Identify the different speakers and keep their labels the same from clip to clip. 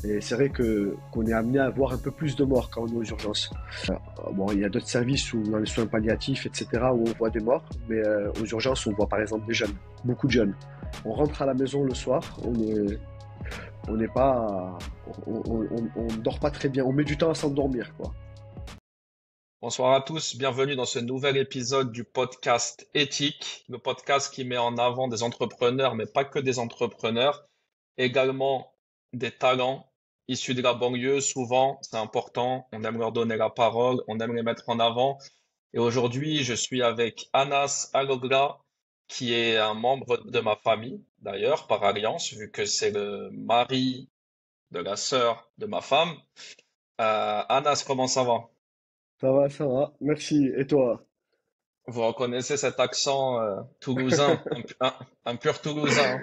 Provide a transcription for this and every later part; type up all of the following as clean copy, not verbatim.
Speaker 1: Et c'est vrai qu'on est amené à voir un peu plus de morts quand on est aux urgences. Bon, il y a d'autres services où dans les soins palliatifs, etc., où on voit des morts, mais aux urgences, on voit par exemple des jeunes, beaucoup de jeunes. On rentre à la maison le soir, on n'est pas, on dort pas très bien, on met du temps à s'endormir, quoi.
Speaker 2: Bonsoir à tous, bienvenue dans ce nouvel épisode du podcast Éthique, le podcast qui met en avant des entrepreneurs, mais pas que des entrepreneurs, également des talents issus de la banlieue. Souvent, c'est important, on aime leur donner la parole, on aime les mettre en avant. Et aujourd'hui, je suis avec Anas Alogla, qui est un membre de ma famille, d'ailleurs, par alliance, vu que c'est le mari de la sœur de ma femme. Anas, comment ça va?
Speaker 1: Ça va, merci. Et toi?
Speaker 2: Vous reconnaissez cet accent toulousain, un pur toulousain,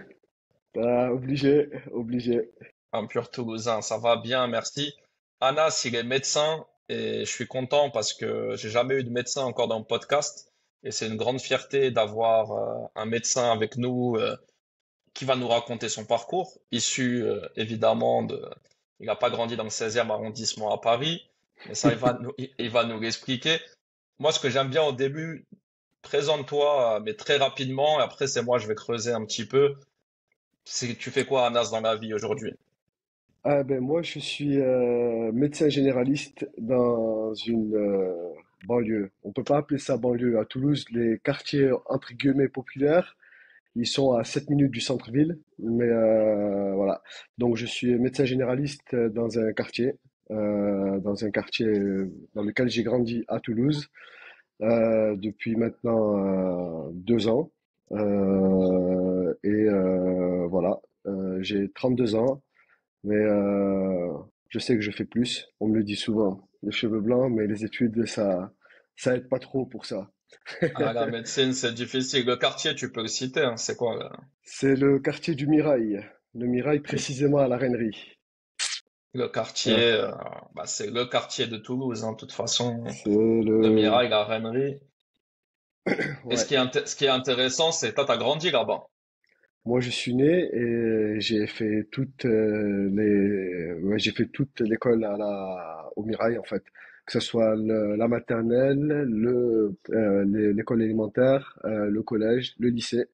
Speaker 1: Obligé, obligé.
Speaker 2: un pur toulousain. Ça va bien, merci. Anas, il est médecin et je suis content parce que j'ai jamais eu de médecin encore dans le podcast et c'est une grande fierté d'avoir un médecin avec nous qui va nous raconter son parcours, issu évidemment de. Il n'a pas grandi dans le 16e arrondissement à Paris, mais ça, il va nous l'expliquer. Moi, ce que j'aime bien au début, présente-toi, mais très rapidement, et après, c'est moi, je vais creuser un petit peu. Tu fais quoi, Anas, dans la vie aujourd'hui?
Speaker 1: Ah ben moi je suis médecin généraliste dans une banlieue. On peut pas appeler ça banlieue. À Toulouse, les quartiers entre guillemets populaires, ils sont à 7 minutes du centre-ville. Mais voilà. Donc je suis médecin généraliste dans un quartier dans lequel j'ai grandi à Toulouse depuis maintenant 2 ans. Voilà. J'ai 32 ans. Mais je sais que je fais plus. On me le dit souvent. Les cheveux blancs, mais les études, ça aide pas trop pour ça.
Speaker 2: Ah, la médecine, c'est difficile. Le quartier, tu peux le citer, hein, c'est quoi, là?
Speaker 1: C'est le quartier du Mirail. Le Mirail, précisément à la Rainerie.
Speaker 2: Le
Speaker 1: Ouais.
Speaker 2: quartier, bah, c'est le quartier de Toulouse, hein, de toute façon.
Speaker 1: C'est
Speaker 2: Le
Speaker 1: le,
Speaker 2: Mirail, la Rainerie. Et
Speaker 1: ouais.
Speaker 2: ce qui est intéressant, c'est toi, t'as grandi là-bas.
Speaker 1: Moi, je suis né et j'ai fait ouais, j'ai fait toute l'école au Mirail, en fait. Que ce soit la maternelle, l'école élémentaire, le collège, le lycée.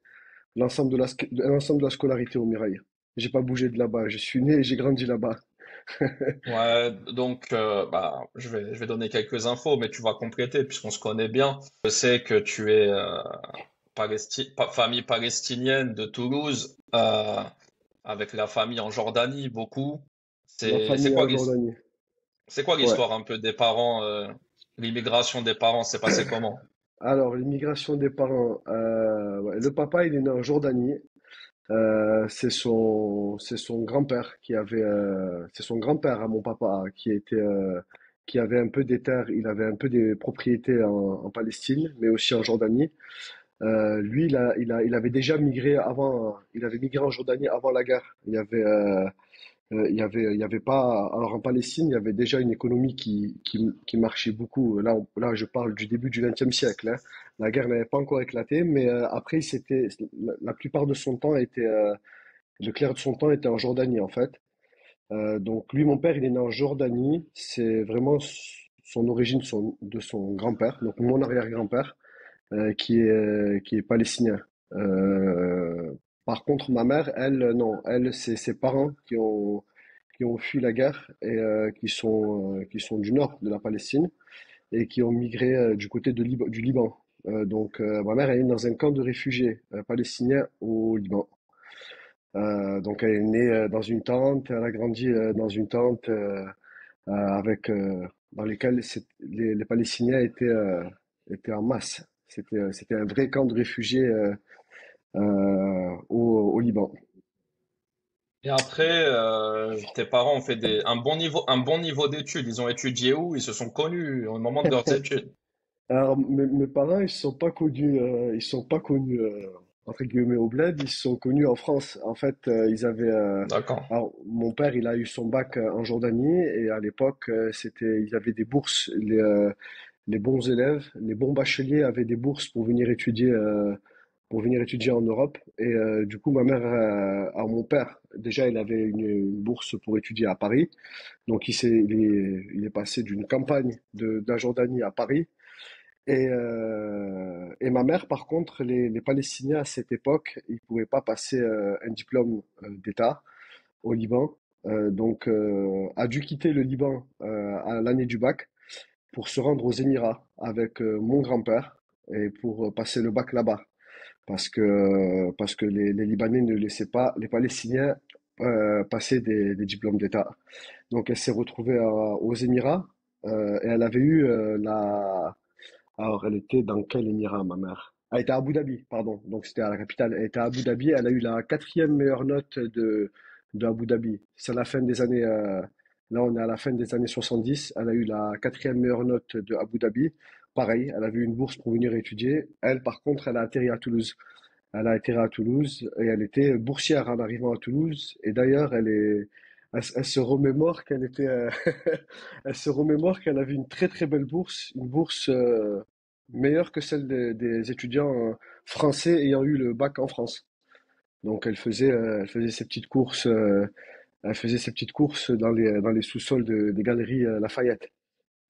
Speaker 1: L'ensemble de la scolarité au Mirail. J'ai pas bougé de là-bas. Je suis né et j'ai grandi là-bas.
Speaker 2: Ouais, donc bah, je vais donner quelques infos, mais tu vas compléter puisqu'on se connaît bien. Je sais que tu es famille palestinienne de Toulouse, avec la famille en Jordanie, beaucoup.
Speaker 1: Ma famille est en Jordanie.
Speaker 2: C'est quoi
Speaker 1: Ouais.
Speaker 2: l'histoire un peu des parents, l'immigration des parents, c'est passé comment?
Speaker 1: Alors, l'immigration des parents. Ouais, le papa, il est né en Jordanie. C'est son grand-père c'est son grand-père à mon papa qui avait un peu des terres. Il avait un peu des propriétés en Palestine, mais aussi en Jordanie. Lui, il avait déjà migré avant. Il avait migré en Jordanie avant la guerre. Il y avait pas. Alors en Palestine, il y avait déjà une économie qui marchait beaucoup. Là, je parle du début du XXe siècle, hein. La guerre n'avait pas encore éclaté, mais après, la plupart de son temps le clair de son temps était en Jordanie en fait. Donc lui, mon père, il est né en Jordanie. C'est vraiment son origine de son grand-père, donc mon arrière-grand-père, qui est palestinien. Euh, Par contre, ma mère, elle, non, elle, c'est ses parents qui ont fui la guerre et qui sont du nord de la Palestine et qui ont migré du côté du Liban. Ma mère elle est née dans un camp de réfugiés palestiniens au Liban. Donc, elle est née dans une tente, elle a grandi dans une tente dans lesquelles les Palestiniens étaient en masse. C'était un vrai camp de réfugiés au Liban.
Speaker 2: Et après, tes parents ont fait un bon niveau d'études. Ils ont étudié où? Ils se sont connus au moment de leurs études.
Speaker 1: Alors, mes parents, ils sont pas connus entre guillemets au bled, ils se sont connus en France. En fait,
Speaker 2: D'accord.
Speaker 1: alors, mon père, il a eu son bac en Jordanie et à l'époque, ils avaient des bourses. Les bons élèves, les bons bacheliers avaient des bourses pour venir étudier pour venir étudier en Europe. Et du coup, ma mère, alors mon père, déjà, il avait une bourse pour étudier à Paris. Donc, il est passé d'une campagne de la Jordanie à Paris. Et ma mère, par contre, les Palestiniens à cette époque, ils pouvaient pas passer un diplôme d'État au Liban. Donc, a dû quitter le Liban à l'année du bac pour se rendre aux Émirats avec mon grand-père et pour passer le bac là-bas. Parce que les Libanais ne laissaient pas les Palestiniens passer des diplômes d'État. Donc elle s'est retrouvée aux Émirats et elle avait eu alors, elle était dans quel émirat, ma mère? Elle était à Abu Dhabi, pardon. Donc, c'était à la capitale. Elle était à Abu Dhabi. Elle a eu la quatrième meilleure note de Abu Dhabi. C'est à la fin des années, là, on est à la fin des années 70. Elle a eu la quatrième meilleure note de Abu Dhabi. Pareil, elle avait eu une bourse pour venir étudier. Elle, par contre, elle a atterri à Toulouse. Elle a atterri à Toulouse et elle était boursière en arrivant à Toulouse. Et d'ailleurs, elle se remémore qu'elle était, elle se remémore qu'elle avait une très très belle bourse, une bourse meilleure que celle des étudiants français ayant eu le bac en France. Donc elle faisait ses petites courses, elle faisait ses petites courses dans les sous-sols des galeries Lafayette.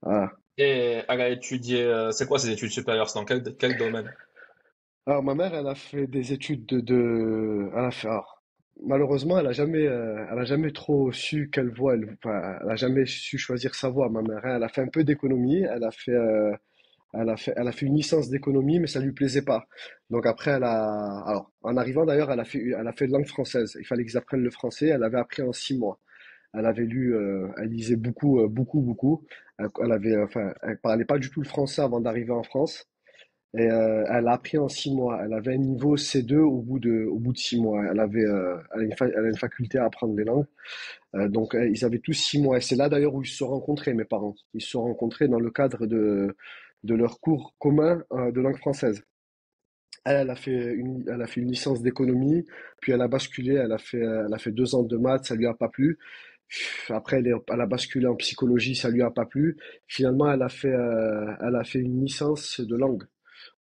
Speaker 1: Ah.
Speaker 2: Et elle a étudié, c'est quoi ses études supérieures? C'est dans quel domaine?
Speaker 1: Alors ma mère, elle a fait des études elle a fait, alors, malheureusement, elle a jamais trop su quelle voie enfin, elle a jamais su choisir sa voie, ma mère, hein. Elle a fait un peu d'économie, elle a fait une licence d'économie, mais ça lui plaisait pas. Donc après, alors, en arrivant d'ailleurs, elle a fait de langue française. Il fallait qu'ils apprennent le français. Elle avait appris en 6 mois. Elle avait lu, elle lisait beaucoup, beaucoup, beaucoup. Enfin, elle parlait pas du tout le français avant d'arriver en France. Et elle a appris en 6 mois. Elle avait un niveau C2 au bout de 6 mois. Elle a une faculté à apprendre les langues. Donc, ils avaient tous 6 mois. Et c'est là d'ailleurs où ils se sont rencontrés, mes parents. Ils se sont rencontrés dans le cadre de leur cours commun de langue française. Elle a fait une licence d'économie, puis elle a basculé, elle a fait 2 ans de maths, ça lui a pas plu. Après, elle a basculé en psychologie, ça lui a pas plu. Finalement, elle a fait une licence de langue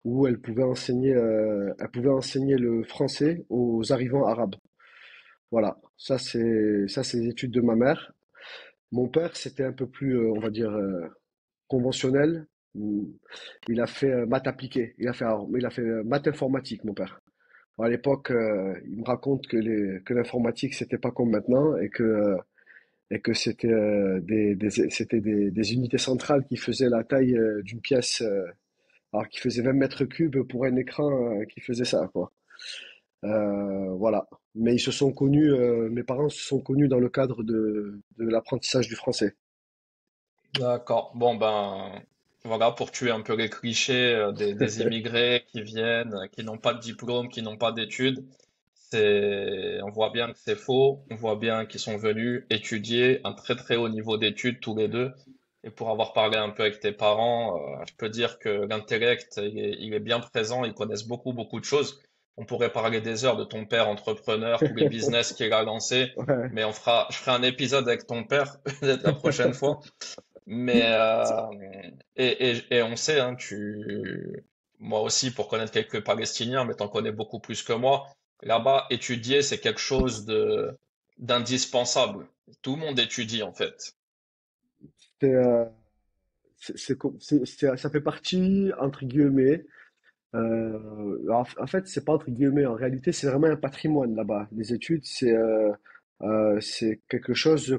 Speaker 1: où elle pouvait enseigner le français aux arrivants arabes. Voilà, ça c'est les études de ma mère. Mon père, c'était un peu plus, on va dire, conventionnel. Mm. Il a fait maths appliquées. Il a fait maths informatique, mon père. À l'époque, il me raconte que l'informatique, c'était pas comme maintenant et que c'était c'était des unités centrales qui faisaient la taille d'une pièce, alors qui faisait 20 mètres cubes pour un écran qui faisait ça, quoi. Voilà. Mais mes parents se sont connus dans le cadre de l'apprentissage du français.
Speaker 2: D'accord. Bon, ben, voilà, pour tuer un peu les clichés des immigrés qui viennent, qui n'ont pas de diplôme, qui n'ont pas d'études, on voit bien que c'est faux. On voit bien qu'ils sont venus étudier un très très haut niveau d'études tous les deux. Et pour avoir parlé un peu avec tes parents, je peux dire que l'intellect, il est bien présent. Ils connaissent beaucoup beaucoup de choses. On pourrait parler des heures de ton père entrepreneur, tous les business qu'il a lancés,
Speaker 1: Ouais.
Speaker 2: mais je ferai un épisode avec ton père peut-être la prochaine fois. Mais et on sait, hein, moi aussi pour connaître quelques Palestiniens, mais t'en connais beaucoup plus que moi. Là-bas, étudier, c'est quelque chose de d'indispensable. Tout le monde étudie en fait.
Speaker 1: C'est, ça fait partie, entre guillemets, en fait, c'est pas entre guillemets, en réalité, c'est vraiment un patrimoine là-bas. Les études, c'est quelque chose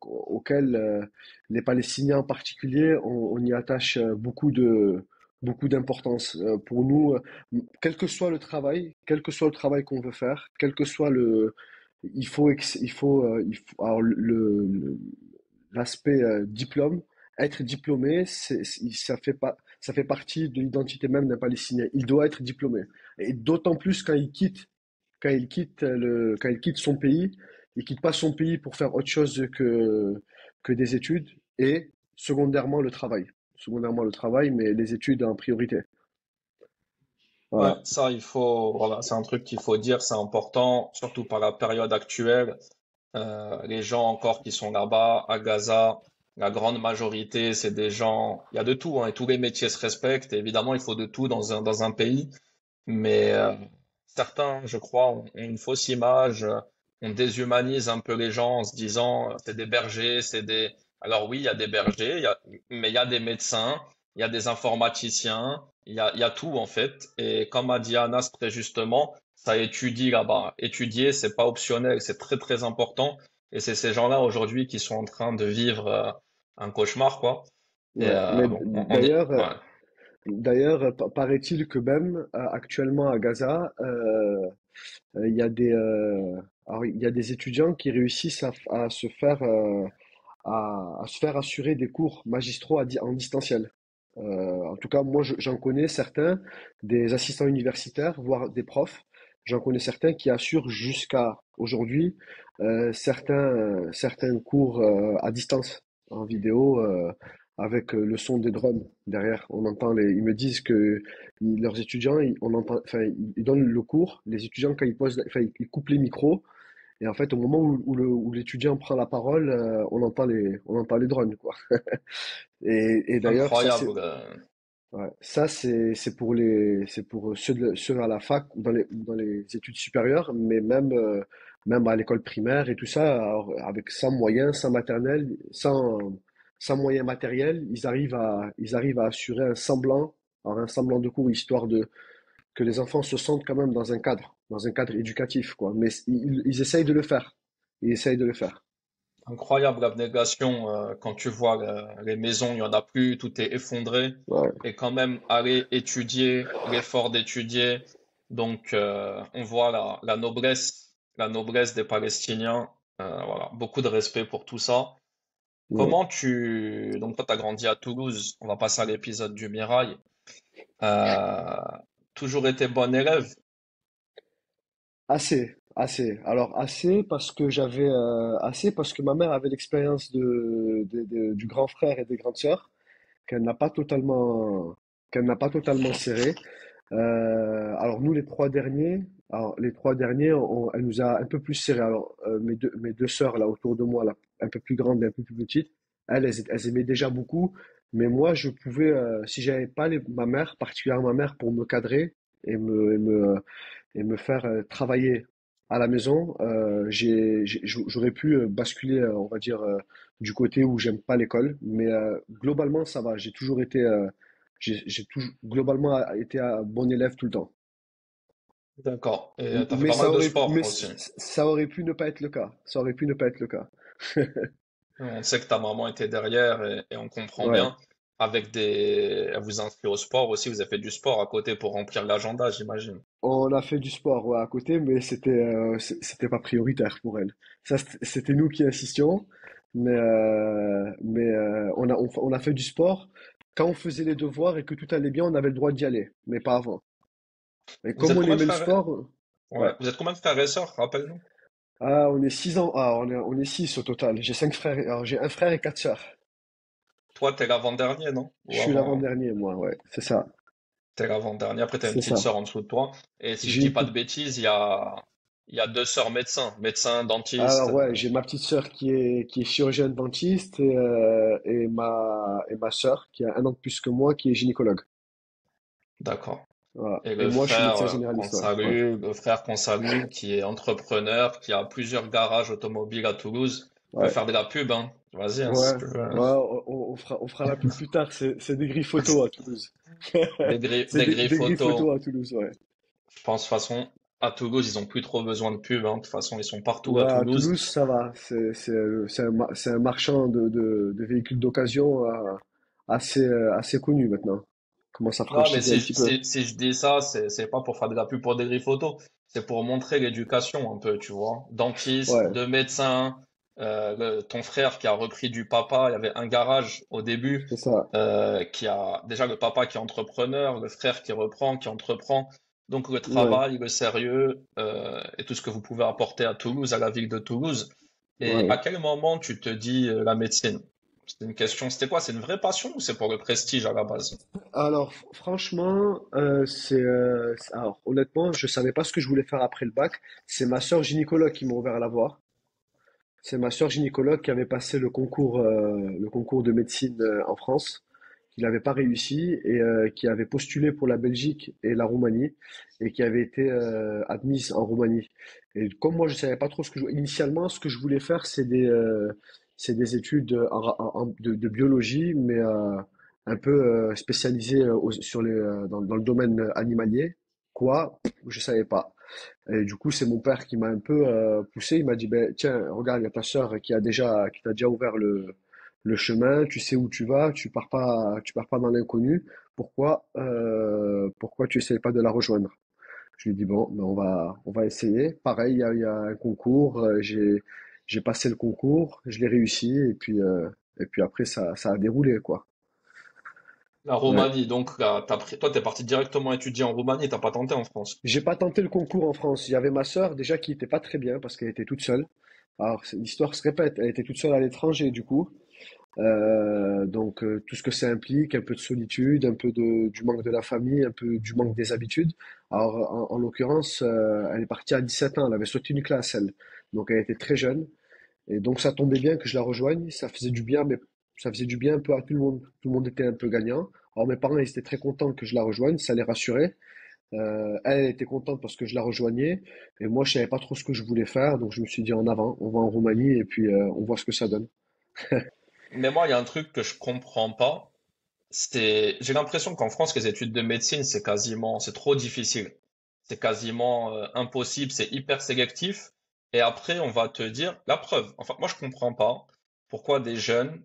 Speaker 1: auquel les Palestiniens en particulier, on y attache beaucoup d'importance. Pour nous, quel que soit le travail qu'on veut faire, quel que soit alors l'aspect diplôme, être diplômé, ça fait partie de l'identité même d'un Palestinien. Il doit être diplômé. Et d'autant plus quand il quitte son pays, il quitte pas son pays pour faire autre chose que des études et secondairement le travail. Secondairement le travail, mais les études en priorité.
Speaker 2: Ouais,
Speaker 1: Voilà.
Speaker 2: ça voilà, c'est un truc qu'il faut dire, c'est important, surtout par la période actuelle. Les gens encore qui sont là-bas à Gaza, la grande majorité, c'est des gens, il y a de tout, hein, et tous les métiers se respectent. Et évidemment, il faut de tout dans un pays. Mais certains, je crois, ont une fausse image, on déshumanise un peu les gens en se disant c'est des bergers, c'est des... Alors oui, il y a des bergers, mais il y a des médecins, il y a des informaticiens, il y a tout en fait. Et comme a dit Anas très justement, ça étudie là-bas. Étudier, c'est pas optionnel, c'est très très important. Et c'est ces gens-là aujourd'hui qui sont en train de vivre un cauchemar, quoi. Et
Speaker 1: Ouais. Mais
Speaker 2: bon, on est...
Speaker 1: d'ailleurs,
Speaker 2: Ouais.
Speaker 1: paraît-il que même actuellement à Gaza, il y a alors, il y a des étudiants qui réussissent à se faire assurer des cours magistraux en distanciel. En tout cas, moi, j'en connais certains, des assistants universitaires, voire des profs. J'en connais certains qui assurent jusqu'à aujourd'hui certains cours à distance, en vidéo, avec le son des drums derrière. Ils me disent que leurs étudiants, enfin, ils donnent le cours. Les étudiants, quand enfin, ils coupent les micros et en fait, au moment où l'étudiant prend la parole, on entend les drones, quoi. Et d'ailleurs,
Speaker 2: Incroyable.
Speaker 1: ouais, c'est pour ceux à la fac ou dans les études supérieures, mais même à l'école primaire et tout ça, alors, avec sans moyens, sans maternel, sans moyens matériels, ils arrivent à assurer un semblant de cours, histoire que les enfants se sentent quand même dans un cadre éducatif, quoi. Mais ils essayent de le faire. Ils essayent de le faire.
Speaker 2: Incroyable l'abnégation quand tu vois les maisons, il y en a plus, tout est effondré
Speaker 1: Ouais,
Speaker 2: et quand même aller étudier, l'effort d'étudier. Donc on voit la noblesse des Palestiniens. Voilà, beaucoup de respect pour tout ça.
Speaker 1: ouais.
Speaker 2: Donc toi, tu as grandi à Toulouse. On va passer à l'épisode du Mirail. Euh, Toujours été bon élève.
Speaker 1: Assez. Alors assez parce que assez parce que ma mère avait l'expérience du grand frère et des grandes sœurs qu'elle n'a pas totalement qu'elle n'a pas totalement serré. Alors nous les trois derniers, elle nous a un peu plus serré. Alors mes deux sœurs là autour de moi là, un peu plus grandes et un peu plus petites, elles aimaient déjà beaucoup, mais moi je pouvais si j'avais pas ma mère, particulièrement ma mère pour me cadrer et et me faire travailler à la maison, j'aurais pu basculer, on va dire, du côté où j'aime pas l'école, mais globalement ça va. J'ai toujours globalement été un bon élève tout le temps.
Speaker 2: D'accord. Et tu as fait
Speaker 1: Mais
Speaker 2: pas mal de sport aussi.
Speaker 1: ça aurait pu ne pas être le cas. Ça aurait pu ne pas être le cas.
Speaker 2: On sait que ta maman était derrière et on comprend
Speaker 1: Ouais.
Speaker 2: bien. Elle vous inscrit au sport aussi, vous avez fait du sport à côté pour remplir l'agenda, j'imagine.
Speaker 1: On a fait du sport ouais, à côté, mais c'était pas prioritaire pour elle. Ça, c'était nous qui insistions, on a fait du sport. Quand on faisait les devoirs et que tout allait bien, on avait le droit d'y aller, mais pas avant. Et
Speaker 2: Vous
Speaker 1: comme
Speaker 2: êtes
Speaker 1: on
Speaker 2: combien de
Speaker 1: aimait le
Speaker 2: frères?
Speaker 1: sport,
Speaker 2: Ouais.
Speaker 1: ouais.
Speaker 2: Vous êtes combien de frères et sœurs, rappelle-nous?
Speaker 1: On est 6 ans. On est 6 au total. J'ai 5 frères. Alors j'ai un frère et 4 sœurs.
Speaker 2: Toi, t'es l'avant-dernier, non?
Speaker 1: Je
Speaker 2: Ou
Speaker 1: suis
Speaker 2: avant?
Speaker 1: l'avant-dernier, moi, ouais. C'est ça.
Speaker 2: T'es l'avant-dernier. Après, t'as une
Speaker 1: C'est
Speaker 2: petite
Speaker 1: ça.
Speaker 2: sœur en dessous de toi. Et si je
Speaker 1: J'ai
Speaker 2: dis
Speaker 1: une
Speaker 2: pas de
Speaker 1: petite
Speaker 2: bêtises, il y a deux sœurs médecins, médecins, dentistes.
Speaker 1: Alors ouais, j'ai ma petite sœur qui est chirurgienne dentiste et ma sœur qui a un an de plus que moi qui est gynécologue.
Speaker 2: D'accord.
Speaker 1: Voilà.
Speaker 2: Et
Speaker 1: Et
Speaker 2: le
Speaker 1: moi je suis
Speaker 2: frère
Speaker 1: médecin
Speaker 2: qu'on
Speaker 1: généraliste. Ouais. Ouais.
Speaker 2: salue, le frère qu'on salue, qui est entrepreneur, qui a plusieurs garages automobiles à Toulouse. Tu peux
Speaker 1: Ouais.
Speaker 2: faire de la pub, hein. Vas-y, hein,
Speaker 1: Ouais.
Speaker 2: si tu veux.
Speaker 1: Ouais, on fera la pub plus tard. C'est des grilles photos à Toulouse. C'est
Speaker 2: Des grilles
Speaker 1: des grilles
Speaker 2: photos.
Speaker 1: photos à Toulouse, ouais.
Speaker 2: Je pense, de toute façon, à Toulouse, ils ont plus trop besoin de pub, hein. De toute façon, ils sont partout à
Speaker 1: Ouais, à
Speaker 2: Toulouse.
Speaker 1: Toulouse, ça va. C'est un marchand de véhicules d'occasion assez connu maintenant. Commence à
Speaker 2: Non, mais
Speaker 1: franchiser un petit peu.
Speaker 2: si je dis ça, c'est pas pour faire de la pub pour des grilles photos. C'est pour montrer l'éducation un peu, tu vois. Dentiste,
Speaker 1: Ouais,
Speaker 2: de médecin, ton frère qui a repris du papa, il y avait un garage au début,
Speaker 1: c'est ça.
Speaker 2: qui a déjà le papa qui est entrepreneur, le frère qui reprend, qui entreprend. Donc le
Speaker 1: Ouais,
Speaker 2: travail, le sérieux, et tout ce que vous pouvez apporter à Toulouse, à la ville de Toulouse. Et à
Speaker 1: ouais.
Speaker 2: quel moment tu te dis la médecine? C'était une question, c'était quoi? C'est une vraie passion ou c'est pour le prestige à la base?
Speaker 1: Alors, franchement, alors, honnêtement, je savais pas ce que je voulais faire après le bac. C'est ma sœur gynécologue qui m'a ouvert la voie. C'est ma sœur gynécologue qui avait passé le concours de médecine en France, qu'il n'avait pas réussi et qui avait postulé pour la Belgique et la Roumanie et qui avait été admise en Roumanie. Et comme moi, je savais pas trop initialement, ce que je voulais faire, c'est des études de biologie, mais un peu spécialisées sur dans le domaine animalier. Quoi? Je savais pas. Et du coup, c'est mon père qui m'a un peu poussé. Il m'a dit, ben, tiens, regarde, il y a ta sœur qui t'a déjà ouvert le chemin. Tu sais où tu vas. Tu pars pas dans l'inconnu. Pourquoi tu essayes pas de la rejoindre? Je lui ai dit, bon, ben, on va essayer. Pareil, il y a un concours. J'ai passé le concours. Je l'ai réussi. Et puis après, ça a déroulé, quoi.
Speaker 2: La
Speaker 1: Ouais.
Speaker 2: Roumanie, donc toi, t'es parti directement étudier en Roumanie, t'as pas tenté en France.
Speaker 1: J'ai pas tenté le concours en France. Il y avait ma sœur déjà qui était pas très bien parce qu'elle était toute seule. Alors l'histoire se répète. Elle était toute seule à l'étranger du coup. Tout ce que ça implique, un peu de solitude, du manque de la famille, un peu du manque des habitudes. Alors en l'occurrence, elle est partie à 17 ans. Elle avait sauté une classe elle. Donc elle était très jeune. Et donc ça tombait bien que je la rejoigne. Ça faisait du bien, mais ça faisait du bien un peu à tout le monde. Tout le monde était un peu gagnant. Alors mes parents ils étaient très contents que je la rejoigne. Ça les rassurait. Elle était contente parce que je la rejoignais, et moi je savais pas trop ce que je voulais faire, donc je me suis dit en avant, on va en Roumanie et puis on voit ce que ça donne.
Speaker 2: Mais moi, il y a un truc que je comprends pas. J'ai l'impression qu'en France, les études de médecine, c'est trop difficile. C'est quasiment impossible, c'est hyper sélectif. Et après, on va te dire la preuve. Enfin, moi, je comprends pas pourquoi des jeunes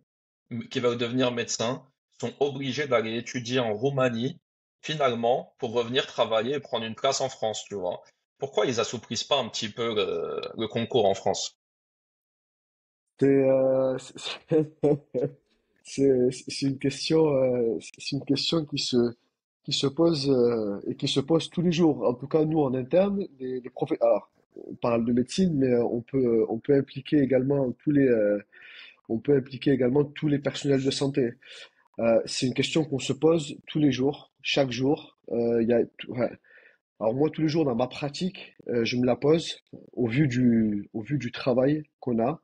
Speaker 2: qui veulent devenir médecins sont obligés d'aller étudier en Roumanie, finalement, pour revenir travailler et prendre une place en France, tu vois. Pourquoi ils assouplissent pas un petit peu le concours en France?
Speaker 1: C'est c'est une question qui se pose et qui se pose tous les jours. En tout cas, nous en interne, alors, on parle de médecine, mais on peut impliquer également on peut impliquer également tous les personnels de santé. C'est une question qu'on se pose tous les jours, chaque jour. Ouais. Alors moi, tous les jours dans ma pratique, je me la pose au vu du travail qu'on a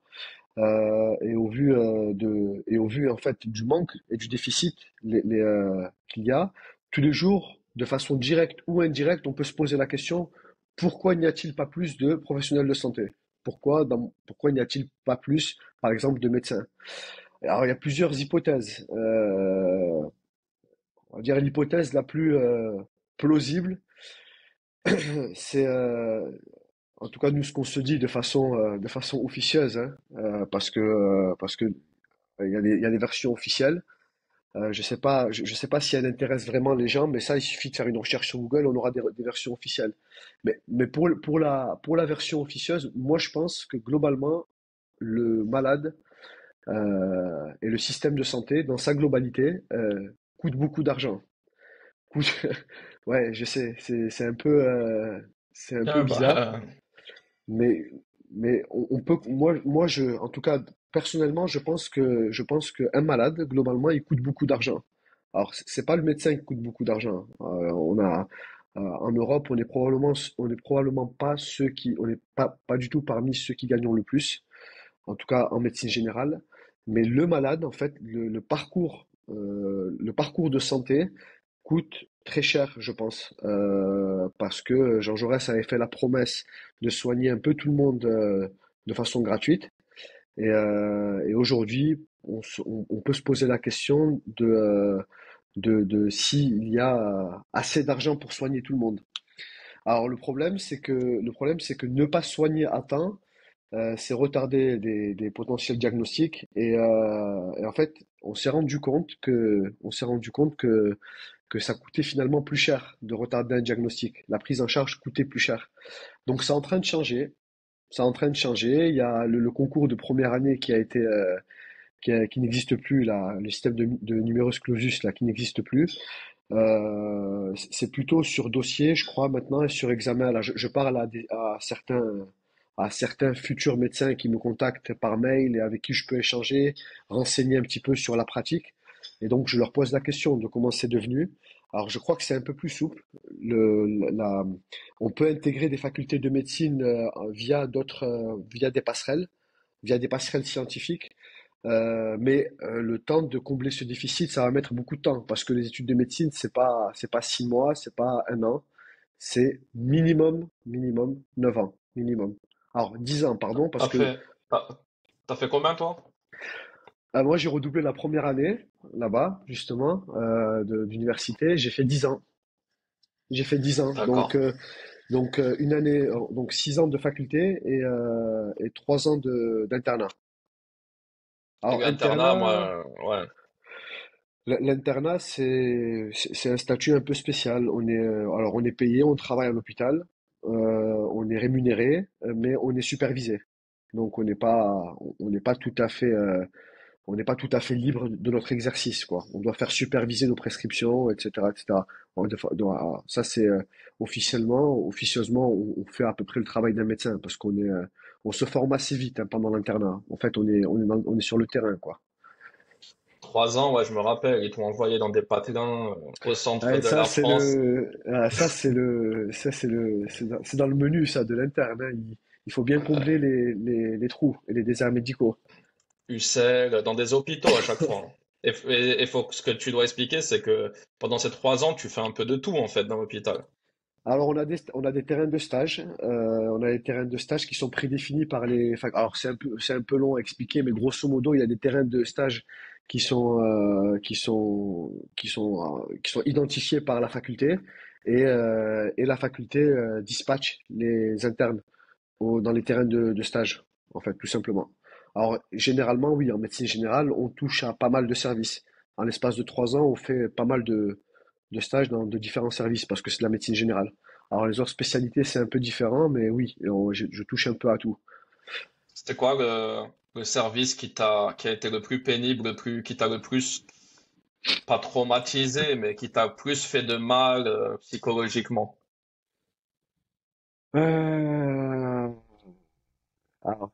Speaker 1: et au vu en fait du manque et du déficit qu'il y a. Tous les jours, de façon directe ou indirecte, on peut se poser la question, pourquoi n'y a-t-il pas plus de professionnels de santé? Pourquoi n'y a-t-il pas plus, par exemple, de médecins? Alors, il y a plusieurs hypothèses. On va dire l'hypothèse la plus plausible, c'est en tout cas nous ce qu'on se dit de façon officieuse, hein, parce que il y a des versions officielles. Je sais pas si elle intéresse vraiment les gens, mais ça il suffit de faire une recherche sur Google, on aura des versions officielles. Mais pour la version officieuse, moi je pense que globalement le malade et le système de santé dans sa globalité coûte beaucoup d'argent. Coûte- Ouais, je sais, c'est un peu
Speaker 2: Tiens,
Speaker 1: bizarre,
Speaker 2: bah,
Speaker 1: mais, en tout cas, personnellement, je pense qu'un malade, globalement, il coûte beaucoup d'argent. Alors, c'est pas le médecin qui coûte beaucoup d'argent. En Europe, on est probablement pas on n'est pas du tout parmi ceux qui gagnent le plus, en tout cas en médecine générale. Mais le malade, en fait, le parcours de santé, coûte très cher, je pense, parce que Jean Jaurès avait fait la promesse de soigner un peu tout le monde de façon gratuite. Et aujourd'hui, on peut se poser la question de s'il y a assez d'argent pour soigner tout le monde. Alors le problème, c'est que ne pas soigner à temps, c'est retarder des potentiels diagnostics. Et en fait, on s'est rendu compte que ça coûtait finalement plus cher de retarder un diagnostic. La prise en charge coûtait plus cher. Donc c'est en train de changer. C'est en train de changer. Il y a le concours de première année qui a été qui n'existe plus là, le système de numerus clausus là qui n'existe plus. C'est plutôt sur dossier, je crois maintenant, et sur examen. Là, je parle à certains futurs médecins qui me contactent par mail et avec qui je peux échanger, renseigner un petit peu sur la pratique. Et donc, je leur pose la question de comment c'est devenu. Alors, je crois que c'est un peu plus souple. On peut intégrer des facultés de médecine via des passerelles scientifiques. Mais le temps de combler ce déficit, ça va mettre beaucoup de temps parce que les études de médecine, c'est pas 6 mois, c'est pas un an, c'est minimum 9 ans, minimum. Alors 10 ans, pardon, parce
Speaker 2: T'as
Speaker 1: que
Speaker 2: fait, t'as, t'as fait combien, toi?
Speaker 1: moi j'ai redoublé la première année là-bas, justement, d'université, j'ai fait 10 ans. J'ai fait 10 ans. Donc,
Speaker 2: D'accord.
Speaker 1: une année, donc 6 ans de faculté et 3 ans d'internat.
Speaker 2: Et
Speaker 1: Alors,
Speaker 2: l'internat,
Speaker 1: internat,
Speaker 2: moi, ouais.
Speaker 1: l'internat, c'est un statut un peu spécial. On est payé, on travaille à l'hôpital, on est rémunéré, mais on est supervisé. Donc, on n'est pas tout à fait, on n'est pas tout à fait libre de notre exercice, quoi. On doit faire superviser nos prescriptions, etc., etc. Ça, c'est officieusement, on fait à peu près le travail d'un médecin parce on se forme assez vite hein, pendant l'internat. En fait, on est sur le terrain, quoi.
Speaker 2: 3 ans, ouais, je me rappelle, ils t'ont envoyé dans des patelins au centre
Speaker 1: Ouais,
Speaker 2: de la France.
Speaker 1: ça c'est dans le menu ça de l'interne, hein. Il faut bien combler les trous et les déserts médicaux.
Speaker 2: Ussel, dans des hôpitaux à chaque fois. Ce que tu dois expliquer, c'est que pendant ces 3 ans, tu fais un peu de tout en fait dans l'hôpital.
Speaker 1: Alors on a des terrains de stage, on a des terrains de stage qui sont prédéfinis par les. Alors c'est un peu long à expliquer, mais grosso modo il y a des terrains de stage qui sont identifiés par la faculté et la faculté dispatche les internes dans les terrains de stage, en fait, tout simplement. Alors, généralement, oui, en médecine générale, on touche à pas mal de services. En l'espace de 3 ans, on fait pas mal de stages dans de différents services parce que c'est de la médecine générale. Alors, les autres spécialités, c'est un peu différent, mais oui, je touche un peu à tout.
Speaker 2: C'était quoi le service qui a été le plus pénible, qui t'a le plus, pas traumatisé, mais qui t'a plus fait de mal, psychologiquement?
Speaker 1: Euh, alors,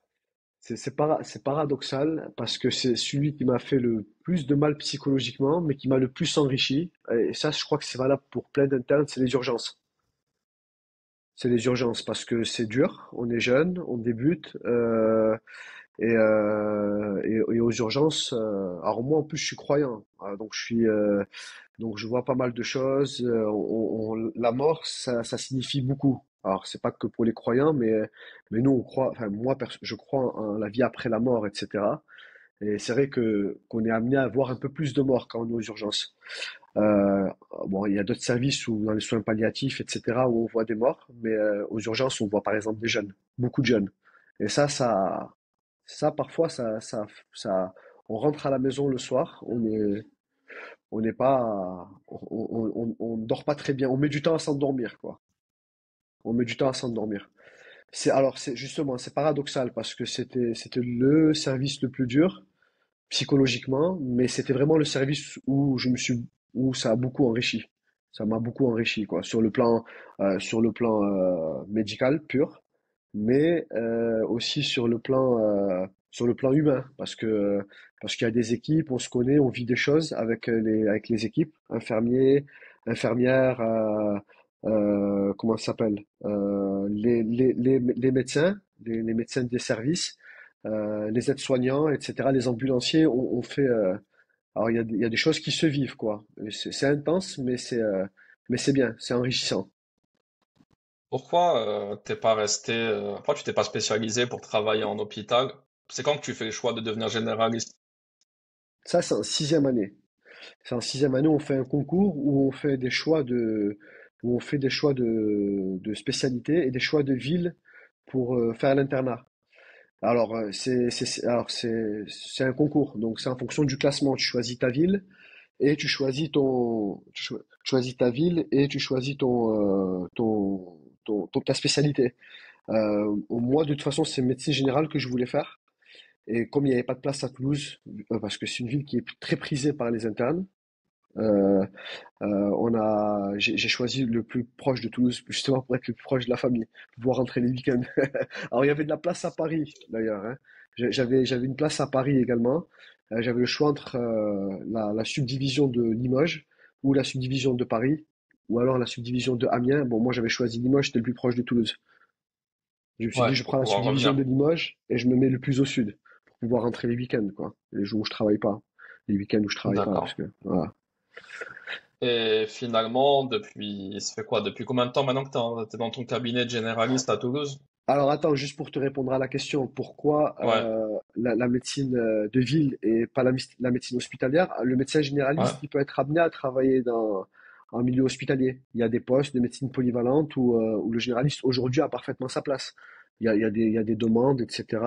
Speaker 1: c'est paradoxal parce que c'est celui qui m'a fait le plus de mal psychologiquement, mais qui m'a le plus enrichi. Et ça, je crois que c'est valable pour plein d'internes, c'est les urgences. C'est les urgences parce que c'est dur, on est jeune, on débute et aux urgences. Alors moi en plus je suis croyant, donc je vois pas mal de choses. La mort ça signifie beaucoup. Alors c'est pas que pour les croyants, mais nous on croit. Enfin moi je crois en la vie après la mort, etc. Et c'est vrai que qu'on est amené à voir un peu plus de morts quand on est aux urgences. Euh, bon, il y a d'autres services où, dans les soins palliatifs, etc., où on voit des morts, mais aux urgences, on voit par exemple des jeunes, beaucoup de jeunes. Et ça parfois, on rentre à la maison le soir, on n'est pas, on dort pas très bien, on met du temps à s'endormir, quoi. On met du temps à s'endormir. C'est justement, c'est paradoxal parce que c'était le service le plus dur psychologiquement, mais c'était vraiment le service où ça a beaucoup enrichi. Ça m'a beaucoup enrichi, quoi, sur le plan médical pur, mais aussi sur le plan humain, parce qu'il y a des équipes, on se connaît, on vit des choses avec les équipes, infirmiers, infirmières, comment ça s'appelle, les médecins, les médecins des services les aides-soignants, etc., les ambulanciers, on fait. Alors il y a des choses qui se vivent, quoi. C'est intense, mais c'est bien, c'est enrichissant.
Speaker 2: Pourquoi pourquoi tu t'es pas spécialisé pour travailler en hôpital? C'est quand que tu fais le choix de devenir généraliste?
Speaker 1: Ça, c'est en sixième année. C'est en sixième année, on fait un concours où on fait des choix de spécialités et des choix de villes pour faire l'internat. Alors, c'est un concours, donc c'est en fonction du classement. Tu choisis ta ville et tu choisis ta ville et tu choisis ta spécialité. Moi, de toute façon, c'est médecine générale que je voulais faire. Et comme il n'y avait pas de place à Toulouse, parce que c'est une ville qui est très prisée par les internes, euh, j'ai choisi le plus proche de Toulouse, justement pour être le plus proche de la famille, pour pouvoir rentrer les week-ends. Alors, il y avait de la place à Paris, d'ailleurs, hein. J'avais une place à Paris également. J'avais le choix entre la subdivision de Limoges ou la subdivision de Paris, ou alors la subdivision de Amiens. Bon, moi, j'avais choisi Limoges, c'était le plus proche de Toulouse. Je me suis dit,
Speaker 2: Ouais,
Speaker 1: je
Speaker 2: pour
Speaker 1: prends la
Speaker 2: pouvoir
Speaker 1: subdivision
Speaker 2: revenir.
Speaker 1: de Limoges et je me mets le plus au sud pouvoir rentrer les week-ends, quoi. Les jours où je travaille pas. Les week-ends où je travaille pas, parce
Speaker 2: D'accord.
Speaker 1: que, voilà.
Speaker 2: Et finalement, ça fait quoi? Depuis combien de temps maintenant que t'es dans ton cabinet de généraliste à Toulouse?
Speaker 1: Alors attends, juste pour te répondre à la question, pourquoi
Speaker 2: Ouais,
Speaker 1: la médecine de ville et pas la médecine hospitalière? Le médecin
Speaker 2: ouais,
Speaker 1: généraliste, il peut être amené à travailler dans un milieu hospitalier. Il y a des postes de médecine polyvalente où le généraliste aujourd'hui a parfaitement sa place. Il y a des demandes, etc.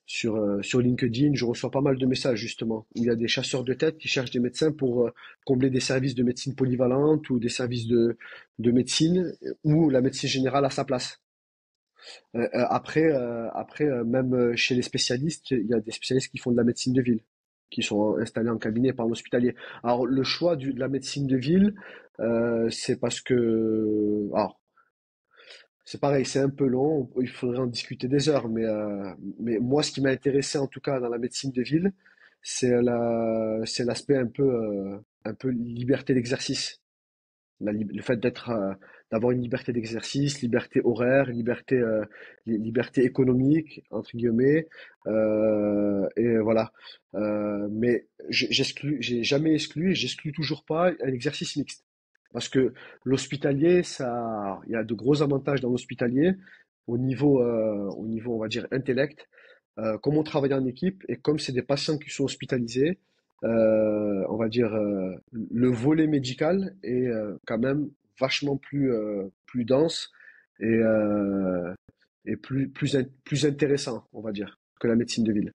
Speaker 1: Sur LinkedIn, je reçois pas mal de messages justement, où il y a des chasseurs de tête qui cherchent des médecins pour combler des services de médecine polyvalente ou des services de médecine où la médecine générale a sa place. Même chez les spécialistes, il y a des spécialistes qui font de la médecine de ville, qui sont installés en cabinet par l'hospitalier. Alors, le choix de la médecine de ville, c'est parce que, alors, c'est pareil, c'est un peu long, il faudrait en discuter des heures, mais moi, ce qui m'a intéressé en tout cas dans la médecine de ville, c'est l'aspect un peu liberté d'exercice. Le fait d'avoir une liberté d'exercice, liberté horaire, liberté économique, entre guillemets, et voilà. J'ai jamais exclu et j'exclus toujours pas un exercice mixte. Parce que l'hospitalier, il y a de gros avantages dans l'hospitalier au niveau, on va dire, intellect. Comme on travaille en équipe et comme c'est des patients qui sont hospitalisés, on va dire, le volet médical est quand même vachement plus dense et, plus intéressant, on va dire, que la médecine de ville.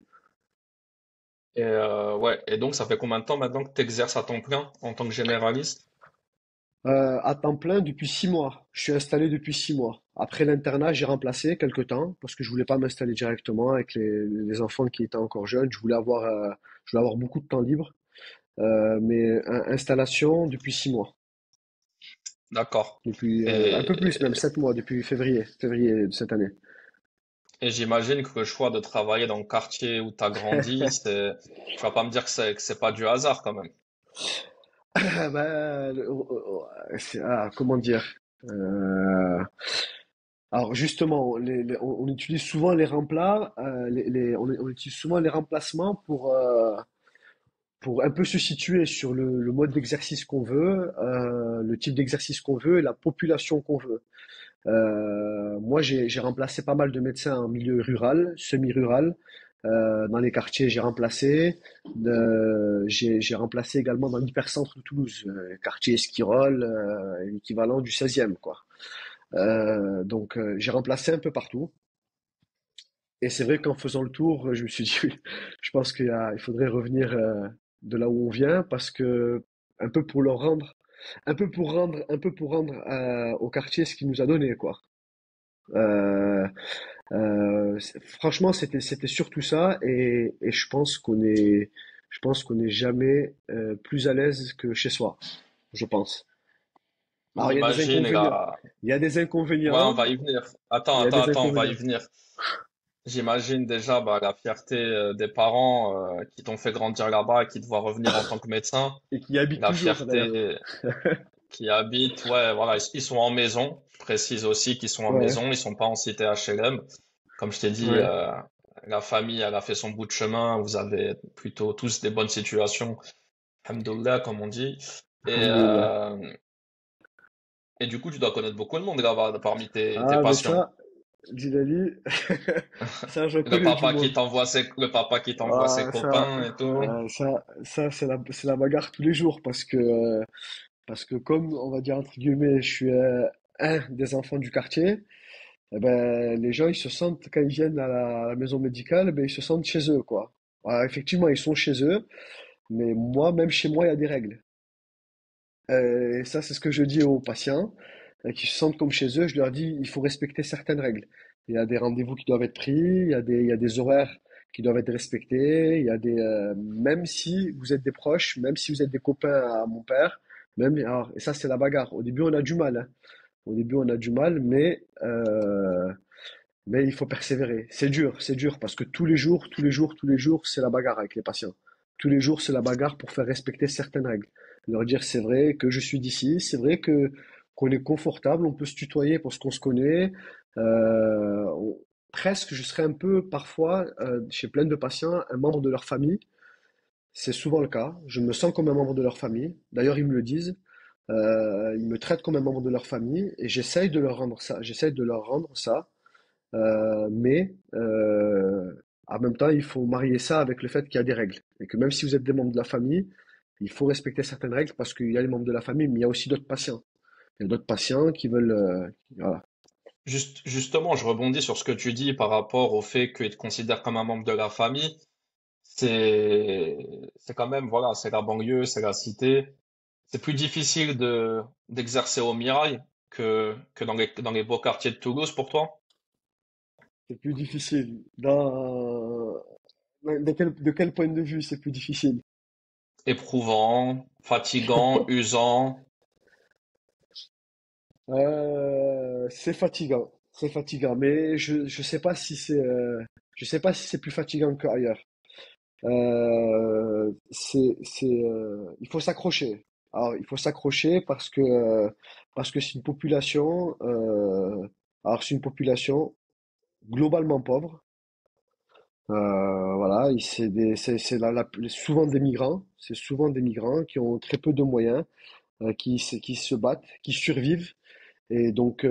Speaker 2: ouais. Et donc, ça fait combien de temps maintenant que tu exerces à temps plein en tant que généraliste?
Speaker 1: À temps plein depuis 6 mois. Je suis installé depuis 6 mois. Après l'internat, j'ai remplacé quelques temps parce que je voulais pas m'installer directement avec les enfants qui étaient encore jeunes. Je voulais avoir beaucoup de temps libre. Installation depuis 6 mois.
Speaker 2: D'accord.
Speaker 1: Depuis un peu plus, même
Speaker 2: Et,
Speaker 1: 7 mois, depuis février de cette année.
Speaker 2: et j'imagine que le choix de travailler dans le quartier où tu as grandi, tu vas pas me dire que c'est pas du hasard quand même.
Speaker 1: Ben, comment dire? Euh, alors justement, on utilise souvent les remplats, on utilise souvent les remplacements pour un peu se situer sur le mode d'exercice qu'on veut, le type d'exercice qu'on veut et la population qu'on veut. Moi, j'ai remplacé pas mal de médecins en milieu rural, semi-rural. Dans les quartiers, j'ai remplacé. J'ai remplacé également dans l'hypercentre de Toulouse, quartier Esquirol, l'équivalent du 16e, quoi. J'ai remplacé un peu partout. Et c'est vrai qu'en faisant le tour, je me suis dit, je pense il faudrait revenir de là où on vient parce que un peu pour leur rendre, un peu pour rendre au quartier ce qu'il nous a donné, quoi. Euh, Franchement, c'était surtout ça, et je pense qu'on est jamais plus à l'aise que chez soi, je pense. Alors
Speaker 2: J'imagine, là.
Speaker 1: il y a des
Speaker 2: Ouais, on
Speaker 1: inconvénients,
Speaker 2: va y venir.
Speaker 1: il y a des
Speaker 2: On va y
Speaker 1: inconvénients,
Speaker 2: venir. J'imagine déjà bah, la fierté des parents qui t'ont fait grandir là-bas et qui te voient revenir en tant que médecin.
Speaker 1: et qui habitent
Speaker 2: La
Speaker 1: toujours d'ailleurs.
Speaker 2: fierté qui habitent, ouais, voilà, ils sont en maison. Je précise aussi qu'ils sont en
Speaker 1: Ouais,
Speaker 2: maison, ils sont pas en cité HLM. Comme je t'ai dit,
Speaker 1: ouais.
Speaker 2: la famille, elle a fait son bout de chemin. Vous avez plutôt tous des bonnes situations. Alhamdoulilah, comme on dit. Et,
Speaker 1: Alhamdoulilah.
Speaker 2: euh, et du coup, tu dois connaître beaucoup de monde là-bas parmi tes
Speaker 1: Ah, mais
Speaker 2: patients.
Speaker 1: ça, Djilali, ça, j'en connais du monde.
Speaker 2: Le papa qui t'envoie ses
Speaker 1: Ah,
Speaker 2: copains et tout.
Speaker 1: c'est la bagarre tous les jours parce que comme, on va dire, entre guillemets, je suis un des enfants du quartier, eh ben, les gens, ils se sentent, quand ils viennent à la maison médicale, eh ben, ils se sentent chez eux, quoi. Alors, effectivement, ils sont chez eux, mais moi, même chez moi, il y a des règles. Et ça, c'est ce que je dis aux patients qui se sentent comme chez eux. Je leur dis, il faut respecter certaines règles. Il y a des rendez-vous qui doivent être pris, il y a des horaires qui doivent être respectés. Même si vous êtes des proches, même si vous êtes des copains à mon père, et ça, c'est la bagarre. Au début, on a du mal, hein. Au début, on a du mal, mais il faut persévérer. C'est dur parce que tous les jours, c'est la bagarre avec les patients. Tous les jours, c'est la bagarre pour faire respecter certaines règles. Leur dire, c'est vrai que je suis d'ici, c'est vrai que qu'on est confortable, on peut se tutoyer parce qu'on se connaît. Euh, on- presque, je serais un peu parfois, chez plein de patients, un membre de leur famille. C'est souvent le cas. Je me sens comme un membre de leur famille. D'ailleurs, ils me le disent. Ils me traitent comme un membre de leur famille et j'essaye de leur rendre ça. J'essaye de leur rendre ça. Mais en même temps, il faut marier ça avec le fait qu'il y a des règles. Et que même si vous êtes des membres de la famille, il faut respecter certaines règles parce qu'il y a les membres de la famille, mais il y a aussi d'autres patients. Il y a d'autres patients qui veulent. Voilà.
Speaker 2: Justement, je rebondis sur ce que tu dis par rapport au fait qu'ils te considèrent comme un membre de la famille. C'est, c'est quand même, voilà, c'est la banlieue, c'est la cité. C'est plus difficile d'exercer au Mirail que dans les beaux quartiers de Toulouse pour toi.
Speaker 1: C'est plus difficile. De quel point de vue c'est plus difficile?
Speaker 2: Éprouvant, fatigant, usant.
Speaker 1: C'est fatigant. C'est fatigant. Mais je sais pas si je sais pas si c'est plus fatigant qu'ailleurs. Il faut s'accrocher. Alors, il faut s'accrocher parce que c'est une population, alors c'est une population globalement pauvre. Voilà, c'est souvent des migrants. C'est souvent des migrants qui ont très peu de moyens, qui se battent, qui survivent et donc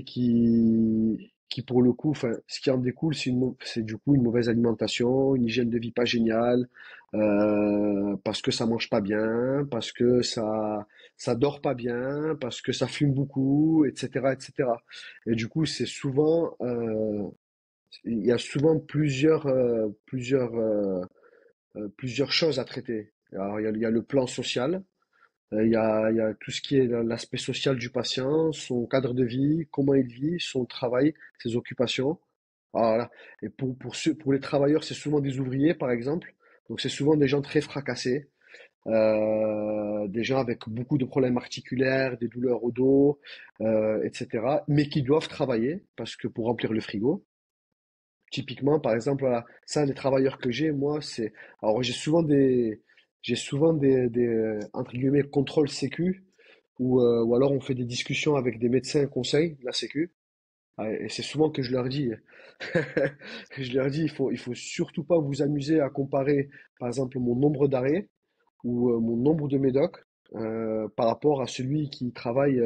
Speaker 1: qui pour le coup, enfin, ce qui en découle, c'est du coup une mauvaise alimentation, une hygiène de vie pas géniale, parce que ça mange pas bien, parce que ça dort pas bien, parce que ça fume beaucoup, etc., etc. Et du coup, il y a souvent plusieurs choses à traiter. Alors, il y a le plan social. Il y a tout ce qui est l'aspect social du patient, son cadre de vie, comment il vit, son travail, ses occupations. Voilà. Et pour les travailleurs, c'est souvent des ouvriers, par exemple. Donc, c'est souvent des gens très fracassés, des gens avec beaucoup de problèmes articulaires, des douleurs au dos, etc. Mais qui doivent travailler parce que pour remplir le frigo. Typiquement, par exemple, voilà, ça, les travailleurs que j'ai, moi, alors j'ai souvent entre guillemets, contrôles sécu, ou alors on fait des discussions avec des médecins conseils de la sécu, et c'est souvent que je leur dis, je leur dis, il faut surtout pas vous amuser à comparer, par exemple, mon nombre d'arrêts ou mon nombre de médocs par rapport à celui qui travaille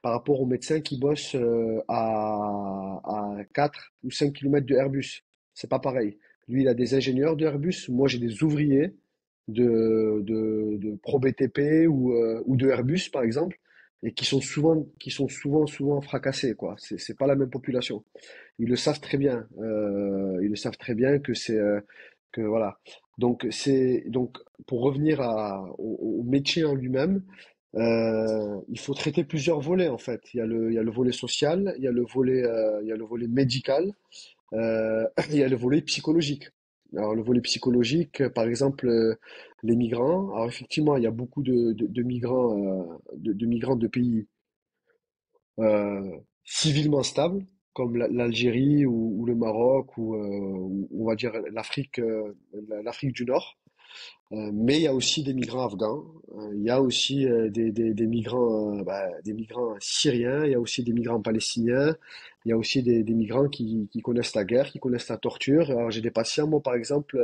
Speaker 1: par rapport aux médecins qui bossent à 4 ou 5 kilomètres de Airbus. C'est pas pareil. Lui, il a des ingénieurs de Airbus. Moi, j'ai des ouvriers de ProBTP ou de Airbus, par exemple, et qui sont souvent fracassés, quoi. C'est pas la même population. Ils le savent très bien. Ils le savent très bien que voilà. Donc pour revenir au métier en lui-même, il faut traiter plusieurs volets en fait. Il y a le volet social, il y a le volet médical, il y a le volet psychologique. Alors le volet psychologique, par exemple, les migrants. Alors effectivement, il y a beaucoup de migrants, de migrants de pays civilement stables, comme l'Algérie ou le Maroc ou on va dire l'Afrique du Nord. Mais il y a aussi des migrants afghans, il y a aussi des migrants, des migrants syriens, il y a aussi des migrants palestiniens, il y a aussi des migrants qui connaissent la guerre, qui connaissent la torture. Alors j'ai des patients, moi par exemple,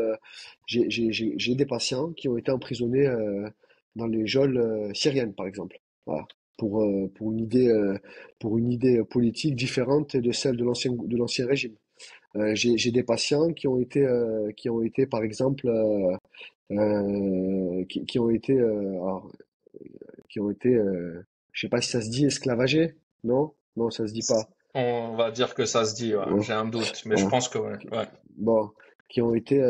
Speaker 1: j'ai des patients qui ont été emprisonnés dans les geôles syriennes, par exemple. Voilà. Pour une idée politique différente de celle de l'ancien régime. J'ai des patients qui ont été par exemple qui ont été, je sais pas si ça se dit esclavagés, non? Non, ça se dit pas.
Speaker 2: On va dire que ça se dit, ouais.
Speaker 1: Hein,
Speaker 2: J'ai un doute, mais je
Speaker 1: hein.
Speaker 2: pense que ouais, ouais.
Speaker 1: Bon, qui ont été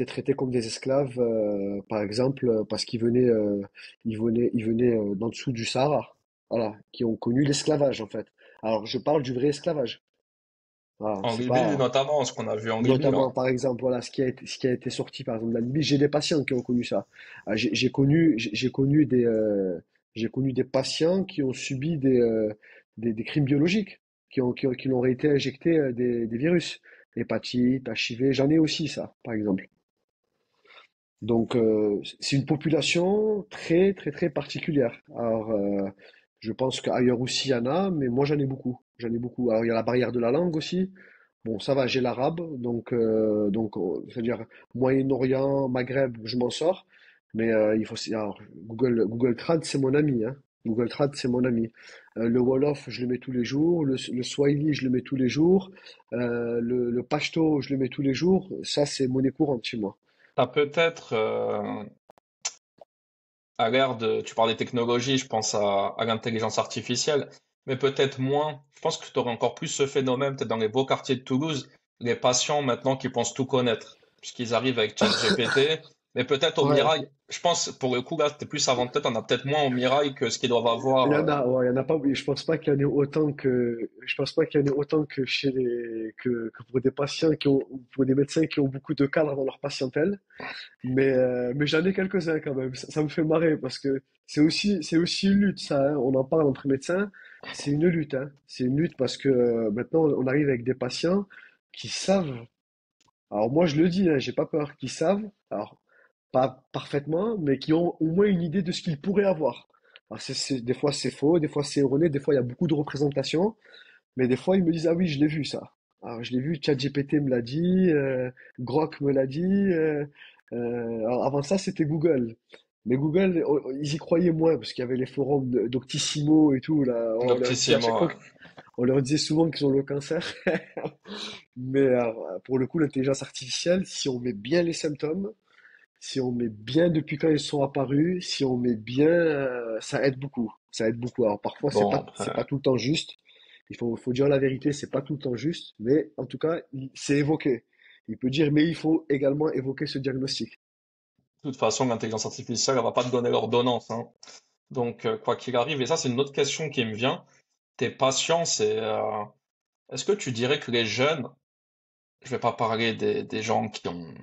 Speaker 1: traités comme des esclaves, par exemple, parce qu'ils venaient d'en dessous du Sahara. Voilà, qui ont connu l'esclavage, en fait. Alors, je parle du vrai esclavage. Voilà,
Speaker 2: En
Speaker 1: c'est
Speaker 2: Libye,
Speaker 1: pas,
Speaker 2: notamment, ce qu'on a vu en Libye,
Speaker 1: notamment,
Speaker 2: là.
Speaker 1: par exemple, voilà, ce qui a été sorti, par exemple, de la Libye. J'ai des patients qui ont connu ça. J'ai connu des patients qui ont subi des crimes biologiques, qui leur ont été injectés des virus. Hépatite, HIV, j'en ai aussi ça, par exemple. Donc, c'est une population très, très, très particulière. Alors, je pense qu'ailleurs aussi, il y en a, mais moi, j'en ai beaucoup. J'en ai beaucoup. Alors, il y a la barrière de la langue aussi. Bon, ça va, j'ai l'arabe, c'est-à-dire Moyen-Orient, Maghreb, je m'en sors. Mais alors, Google Trad, c'est mon ami, hein. Google Trad, c'est mon ami. Le Wolof, je le mets tous les jours. Le Swahili, je le mets tous les jours. Le Pashto, je le mets tous les jours. Ça, c'est monnaie courante chez moi.
Speaker 2: T'as peut-être, à l'ère de, tu parlais technologie, je pense à l'intelligence artificielle, mais peut-être moins. Je pense que tu aurais encore plus ce phénomène, peut-être dans les beaux quartiers de Toulouse, les patients maintenant qui pensent tout connaître, puisqu'ils arrivent avec ChatGPT, mais peut-être au
Speaker 1: Ouais.
Speaker 2: Mirail. Je pense, pour le coup, là, c'était plus avant tête, on a peut-être moins au Mirail que ce qu'ils doivent
Speaker 1: Il y
Speaker 2: avoir.
Speaker 1: en a, ouais, il y en a pas, oui, je pense pas qu'il y en ait autant je pense pas qu'il y en ait autant que que pour des patients ou pour des médecins qui ont beaucoup de cadres dans leur patientèle. Mais j'en ai quelques-uns quand même. Ça me fait marrer parce que c'est aussi une lutte, ça, hein. On en parle entre médecins. C'est une lutte, hein. C'est une lutte parce que maintenant, on arrive avec des patients qui savent. Alors moi, je le dis, hein, j'ai pas peur, qui savent. Alors pas parfaitement, mais qui ont au moins une idée de ce qu'ils pourraient avoir. Alors des fois c'est faux, des fois c'est erroné, des fois il y a beaucoup de représentations, mais des fois ils me disent ah oui je l'ai vu ça. Alors je l'ai vu, ChatGPT me l'a dit, Grok me l'a dit. Alors avant ça c'était Google. Mais Google, ils y croyaient moins parce qu'il y avait les forums d'Octissimo et tout là. On leur disait à chaque
Speaker 2: Doctissimo,
Speaker 1: fois,
Speaker 2: ouais.
Speaker 1: on leur disait souvent qu'ils ont le cancer. Mais pour le coup, l'intelligence artificielle, si on met bien les symptômes, si on met bien depuis quand ils sont apparus, si on met bien, ça aide beaucoup. Ça aide beaucoup. Alors parfois
Speaker 2: Bon,
Speaker 1: c'est
Speaker 2: après.
Speaker 1: pas tout le temps juste. Faut dire la vérité, c'est pas tout le temps juste, mais en tout cas, c'est évoqué. Il peut dire, mais il faut également évoquer ce diagnostic.
Speaker 2: De toute façon, l'intelligence artificielle, elle va pas te donner l'ordonnance, hein. Donc, quoi qu'il arrive, et ça, c'est une autre question qui me vient. T'es patient, est-ce que tu dirais que les jeunes, je vais pas parler des gens qui ont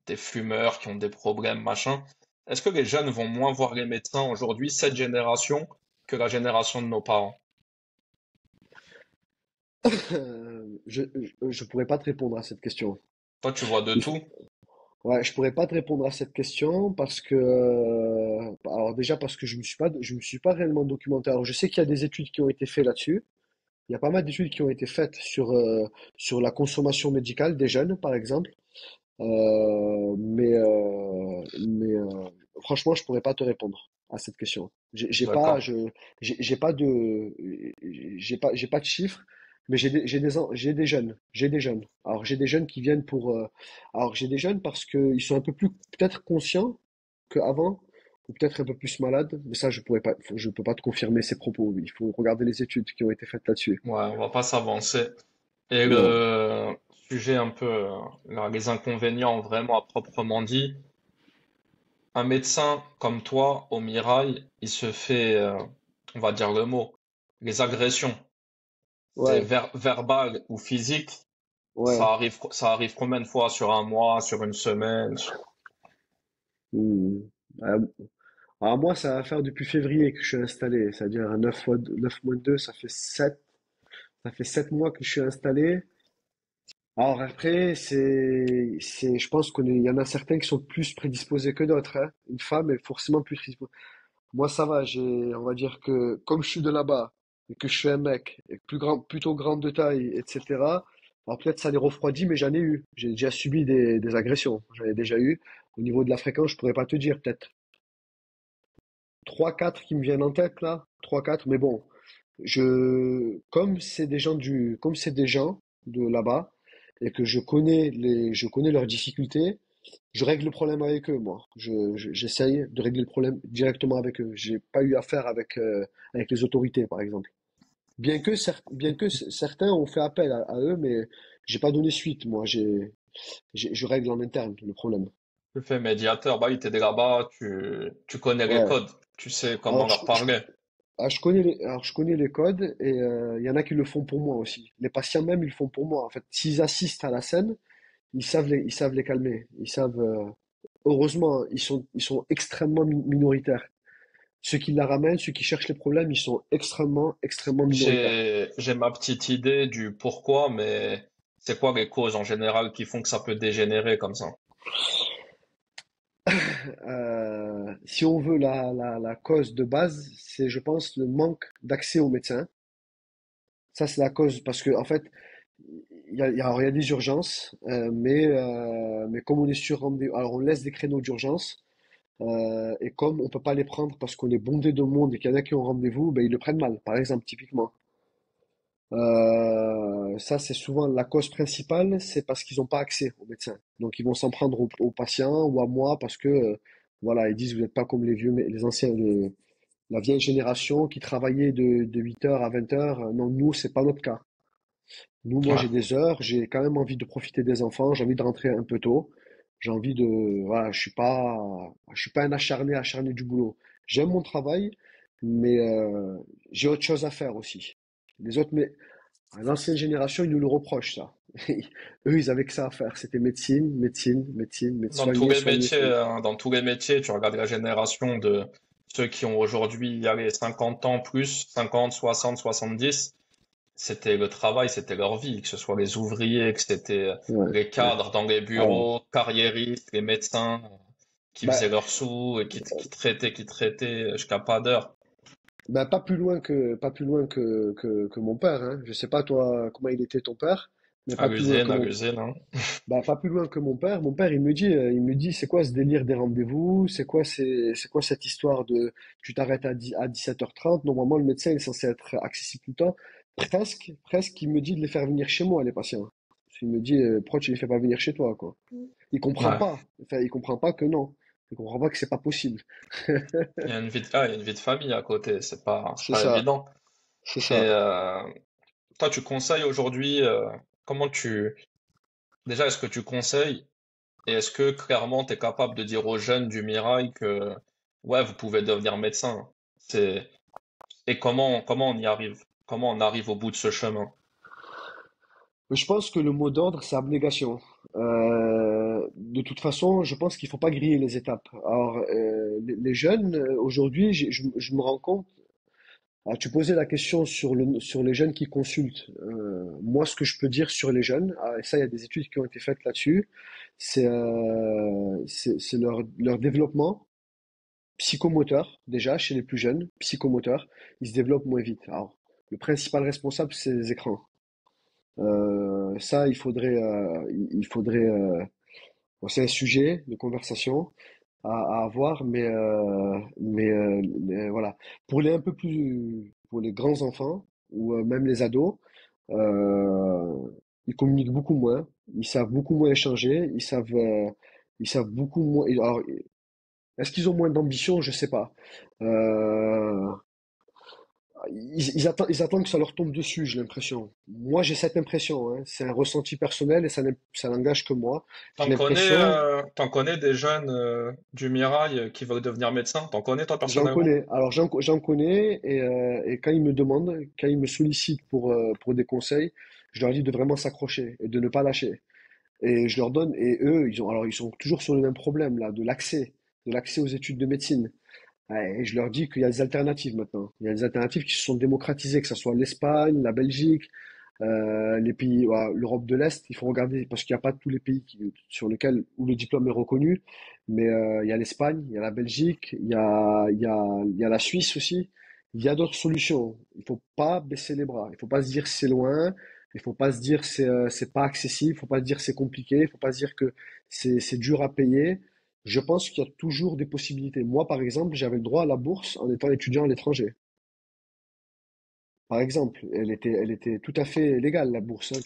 Speaker 2: des fumeurs, qui ont des problèmes, machin, est-ce que les jeunes vont moins voir les médecins aujourd'hui, cette génération, que la génération de nos parents?
Speaker 1: Je pourrais pas te répondre à cette question.
Speaker 2: Toi, tu vois de
Speaker 1: Il faut-
Speaker 2: tout.
Speaker 1: Ouais, je pourrais pas te répondre à cette question parce que, alors déjà parce que je me suis pas réellement documenté. Alors je sais qu'il y a des études qui ont été faites là-dessus. Il y a pas mal d'études qui ont été faites sur la consommation médicale des jeunes, par exemple. Franchement, je pourrais pas te répondre à cette question.
Speaker 2: D'accord.
Speaker 1: J'ai pas de, j'ai pas de chiffres, mais j'ai des jeunes, j'ai des jeunes. Alors j'ai des jeunes qui viennent alors j'ai des jeunes parce qu'ils sont un peu plus peut-être conscients qu'avant, ou peut-être un peu plus malades, mais ça je peux pas te confirmer ces propos. Il faut regarder les études qui ont été faites là-dessus.
Speaker 2: Ouais, on va pas s'avancer. Et
Speaker 1: Non.
Speaker 2: le sujet un peu, les inconvénients vraiment à proprement dit, un médecin comme toi, au Mirail, il se fait, on va dire le mot, les agressions, c'est
Speaker 1: Ouais,
Speaker 2: verbal ou physique,
Speaker 1: ouais.
Speaker 2: ça arrive combien de fois sur un mois, sur une semaine?
Speaker 1: Hmm. Euh, Alors moi, ça va faire depuis février que je suis installé, c'est-à-dire 9 moins 2, ça fait 7 mois que je suis installé. Alors après, je pense il y en a certains qui sont plus prédisposés que d'autres, hein. Une femme est forcément plus prédisposée. Moi, ça va, on va dire que comme je suis de là-bas, et que je suis un mec, et plutôt grand de taille, etc. Alors peut-être ça les refroidit, mais j'en ai eu. J'ai déjà subi des agressions. J'en ai déjà eu. Au niveau de la fréquence, je pourrais pas te dire, peut-être 3 4 qui me viennent en tête là, 3 4. Mais bon, comme c'est des gens de là-bas et que je connais leurs difficultés, je règle le problème avec eux, moi. J'essaye de régler le problème directement avec eux. J'ai pas eu affaire avec les autorités, par exemple. Bien que certains ont fait appel à eux, mais j'ai pas donné suite, moi. Je règle en interne le problème.
Speaker 2: Tu fais médiateur, bah oui, t'es là-bas, tu connais les
Speaker 1: Ouais.
Speaker 2: codes, tu sais comment
Speaker 1: Alors,
Speaker 2: leur parler.
Speaker 1: je connais les codes et il y en a qui le font pour moi aussi. Les patients même, ils le font pour moi. En fait, s'ils assistent à la scène, ils savent les calmer. Heureusement, ils sont extrêmement minoritaires. Ceux qui la ramènent, ceux qui cherchent les problèmes, ils sont extrêmement minoritaires.
Speaker 2: J'ai ma petite idée du pourquoi, mais c'est quoi les causes en général qui font que ça peut dégénérer comme ça?
Speaker 1: Si on veut la cause de base, c'est, je pense, le manque d'accès aux médecins. Ça, c'est la cause, parce que en fait, alors, il y a des urgences, mais comme on est sur rendez-vous, alors on laisse des créneaux d'urgence, et comme on peut pas les prendre parce qu'on est bondé de monde et qu'il y en a qui ont rendez-vous, ben, ils le prennent mal, par exemple, typiquement. Ça, c'est souvent la cause principale, c'est parce qu'ils n'ont pas accès aux médecins. Donc, ils vont s'en prendre aux patients ou à moi parce que, voilà, ils disent, vous n'êtes pas comme les vieux, les anciens, la vieille génération qui travaillait de 8 heures à 20 heures. Non, nous, c'est pas notre cas. Nous, moi,
Speaker 2: Ouais.
Speaker 1: j'ai des heures, j'ai quand même envie de profiter des enfants, j'ai envie de rentrer un peu tôt. J'ai envie de, voilà, je suis pas un acharné du boulot. J'aime mon travail, mais j'ai autre chose à faire aussi. Les autres, mais l'ancienne génération, ils nous le reprochent, ça. Eux, ils avaient que ça à faire. C'était médecine, médecine, médecine,
Speaker 2: Dans tous
Speaker 1: soigner,
Speaker 2: les
Speaker 1: soigner,
Speaker 2: métiers,
Speaker 1: soigner.
Speaker 2: dans tous les métiers, tu regardes la génération de ceux qui ont aujourd'hui, allez, 50 ans plus, 50, 60, 70. C'était le travail, c'était leur vie, que ce soit les ouvriers, que c'était
Speaker 1: Ouais,
Speaker 2: les
Speaker 1: ouais.
Speaker 2: cadres dans les
Speaker 1: Alors,
Speaker 2: bureaux, carriéristes, les médecins qui
Speaker 1: bah,
Speaker 2: faisaient leurs sous et qui traitaient jusqu'à pas d'heure.
Speaker 1: pas plus loin que mon père, hein. Je sais pas, toi, comment il était ton père, mais pas plus loin que
Speaker 2: À
Speaker 1: mon,
Speaker 2: l'usine, hein.
Speaker 1: bah, pas plus loin que mon père. Mon père, il me dit, c'est quoi ce délire des rendez-vous? C'est quoi cette histoire de, tu t'arrêtes à 17h30? Normalement, le médecin est censé être accessible tout le temps. Presque, il me dit de les faire venir chez moi, les patients. Il me dit, pourquoi tu les fais pas venir chez toi, quoi? Il comprend
Speaker 2: Ouais.
Speaker 1: pas. Enfin, il comprend pas que non. Il comprend pas que c'est pas possible.
Speaker 2: Il y a une vie de famille à côté, c'est
Speaker 1: C'est
Speaker 2: pas
Speaker 1: ça,
Speaker 2: évident.
Speaker 1: c'est
Speaker 2: Et
Speaker 1: ça.
Speaker 2: toi, tu conseilles aujourd'hui, comment tu, déjà, est-ce que tu conseilles et est-ce que clairement tu es capable de dire aux jeunes du Mirail que, ouais, vous pouvez devenir médecin? C'est, et comment on y arrive? Comment on arrive au bout de ce chemin?
Speaker 1: Je pense que le mot d'ordre, c'est abnégation. De toute façon, je pense qu'il faut pas griller les étapes. Alors, les jeunes, aujourd'hui, je me rends compte. Alors, tu posais la question sur les jeunes qui consultent. Moi, ce que je peux dire sur les jeunes, et ça, il y a des études qui ont été faites là-dessus, c'est leur développement psychomoteur, déjà, chez les plus jeunes, psychomoteur, ils se développent moins vite. Alors, le principal responsable, c'est les écrans. Ça, il faudrait, bon, c'est un sujet de conversation à avoir, mais voilà. Pour les grands enfants ou même les ados, euh, ils communiquent beaucoup moins, ils savent beaucoup moins échanger, ils savent beaucoup moins. Alors, est-ce qu'ils ont moins d'ambition? Je sais pas. Euh, ils attendent que ça leur tombe dessus, j'ai l'impression. Moi, j'ai cette impression, hein. C'est un ressenti personnel et ça n'engage que moi. J'ai l'impression,
Speaker 2: T'en connais des jeunes du Mirail qui veulent devenir médecin? T'en connais toi
Speaker 1: j'en
Speaker 2: personnellement?
Speaker 1: connais. Alors, j'en connais et quand ils me demandent, quand ils me sollicitent pour des conseils, je leur dis de vraiment s'accrocher et de ne pas lâcher. Et je leur donne, et eux, ils sont toujours sur le même problème, là, de l'accès aux études de médecine. Ouais, et je leur dis qu'il y a des alternatives maintenant. Il y a des alternatives qui se sont démocratisées, que ce soit l'Espagne, la Belgique, les pays, voilà, l'Europe de l'Est. Il faut regarder parce qu'il n'y a pas tous les pays sur lesquels où le diplôme est reconnu, mais il y a l'Espagne, il y a la Belgique, il y a la Suisse aussi. Il y a d'autres solutions. Il faut pas baisser les bras. Il faut pas se dire c'est loin. Il faut pas se dire c'est pas accessible. Il faut pas se dire c'est compliqué. Il faut pas se dire que c'est dur à payer. Je pense qu'il y a toujours des possibilités. Moi, par exemple, j'avais le droit à la bourse en étant étudiant à l'étranger. Par exemple, elle était tout à fait légale, la bourse, hein.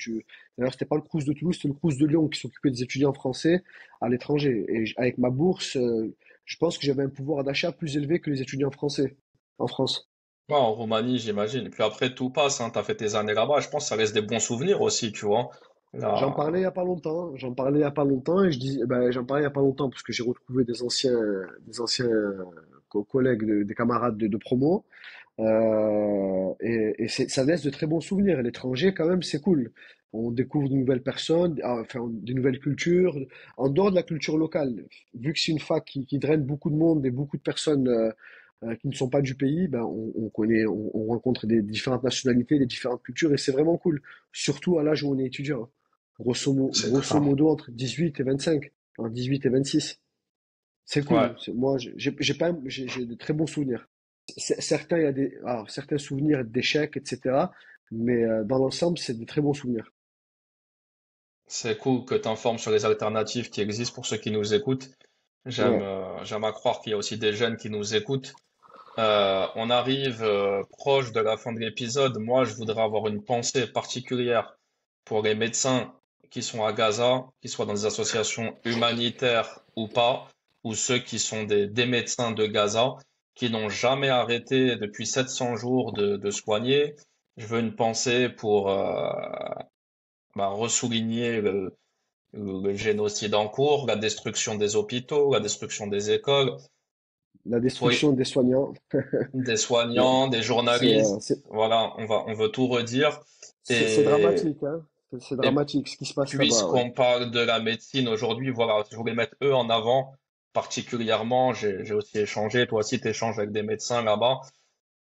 Speaker 1: D'ailleurs, c'était pas le Crous de Toulouse, c'était le Crous de Lyon qui s'occupait des étudiants français à l'étranger. Et avec ma bourse, je pense que j'avais un pouvoir d'achat plus élevé que les étudiants français en France.
Speaker 2: Ouais, en Roumanie, j'imagine. Et puis après, tout passe, hein. T'as fait tes années là-bas. Je pense que ça reste des bons souvenirs aussi, tu vois.
Speaker 1: J'en
Speaker 2: Là,
Speaker 1: parlais il y a pas longtemps. J'en parlais il y a pas longtemps et je dis, ben, j'en parlais il y a pas longtemps parce que j'ai retrouvé des anciens collègues, des camarades de promo. Ça laisse de très bons souvenirs. L'étranger, quand même, c'est cool. On découvre de nouvelles personnes, enfin, de nouvelles cultures, en dehors de la culture locale. Vu que c'est une fac qui draine beaucoup de monde et beaucoup de personnes qui ne sont pas du pays, ben, on rencontre des différentes nationalités, des différentes cultures, et c'est vraiment cool. Surtout à l'âge où on est étudiant.
Speaker 2: c'est
Speaker 1: Grosso
Speaker 2: clair.
Speaker 1: modo, entre 18 et 25, entre 18 et 26. C'est
Speaker 2: Ouais.
Speaker 1: cool. Moi, j'ai de très bons souvenirs. Certains, il y a certains souvenirs d'échecs, etc. mais dans l'ensemble, c'est des très bons souvenirs.
Speaker 2: C'est cool que tu informes sur les alternatives qui existent pour ceux qui nous écoutent.
Speaker 1: Ouais,
Speaker 2: J'aime à croire qu'il y a aussi des jeunes qui nous écoutent. On arrive proche de la fin de l'épisode. Moi, je voudrais avoir une pensée particulière pour les médecins qui sont à Gaza, qu'ils soient dans des associations humanitaires ou pas, ou ceux qui sont des médecins de Gaza, qui n'ont jamais arrêté depuis 700 jours de soigner. Je veux une pensée pour ressouligner le génocide en cours, la destruction des hôpitaux, la destruction des écoles.
Speaker 1: la
Speaker 2: Faut,
Speaker 1: destruction des soignants,
Speaker 2: des
Speaker 1: ouais,
Speaker 2: soignants, des
Speaker 1: c'est euh,
Speaker 2: journalistes.
Speaker 1: c'est
Speaker 2: Voilà, on veut tout redire.
Speaker 1: c'est
Speaker 2: Et,
Speaker 1: dramatique, hein. C'est
Speaker 2: et
Speaker 1: dramatique ce qui se passe là-bas, ouais.
Speaker 2: puisqu'on parle de la médecine aujourd'hui, voilà, je voulais mettre eux en avant particulièrement. J'ai aussi échangé, toi aussi t'échanges avec des médecins là-bas.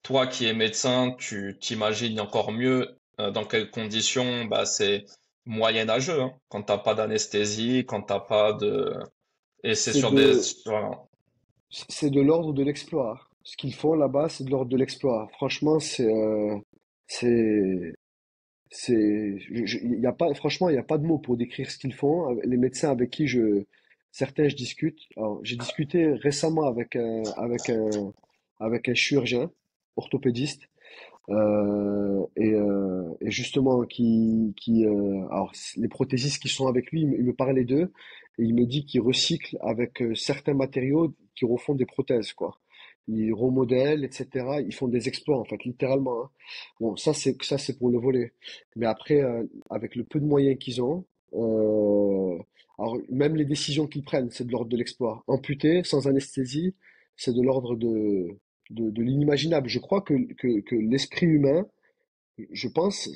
Speaker 2: Toi qui es médecin, tu t'imagines encore mieux dans quelles conditions bah, c'est moyenâgeux, hein, quand t'as pas d'anesthésie, quand t'as pas de... Et c'est
Speaker 1: C'est
Speaker 2: sur des...
Speaker 1: de,
Speaker 2: Voilà.
Speaker 1: c'est de l'ordre de l'exploit. Ce qu'ils font là-bas, c'est de l'ordre de l'exploit. Franchement, c'est, il y a pas, franchement, il n'y a pas de mots pour décrire ce qu'ils font. Les médecins avec qui certains je discute. Alors, j'ai discuté récemment avec un chirurgien orthopédiste. Et justement, les prothésistes qui sont avec lui, il me parlait d'eux et il me dit qu'ils recyclent avec certains matériaux qui refont des prothèses, quoi. Ils remodèlent, etc. Ils font des exploits, en fait, littéralement, hein. Bon, ça, c'est pour le volet. Mais après, avec le peu de moyens qu'ils ont, alors même les décisions qu'ils prennent, c'est de l'ordre de l'exploit. Amputer, sans anesthésie, c'est de l'ordre de l'inimaginable. Je crois que l'esprit humain, je pense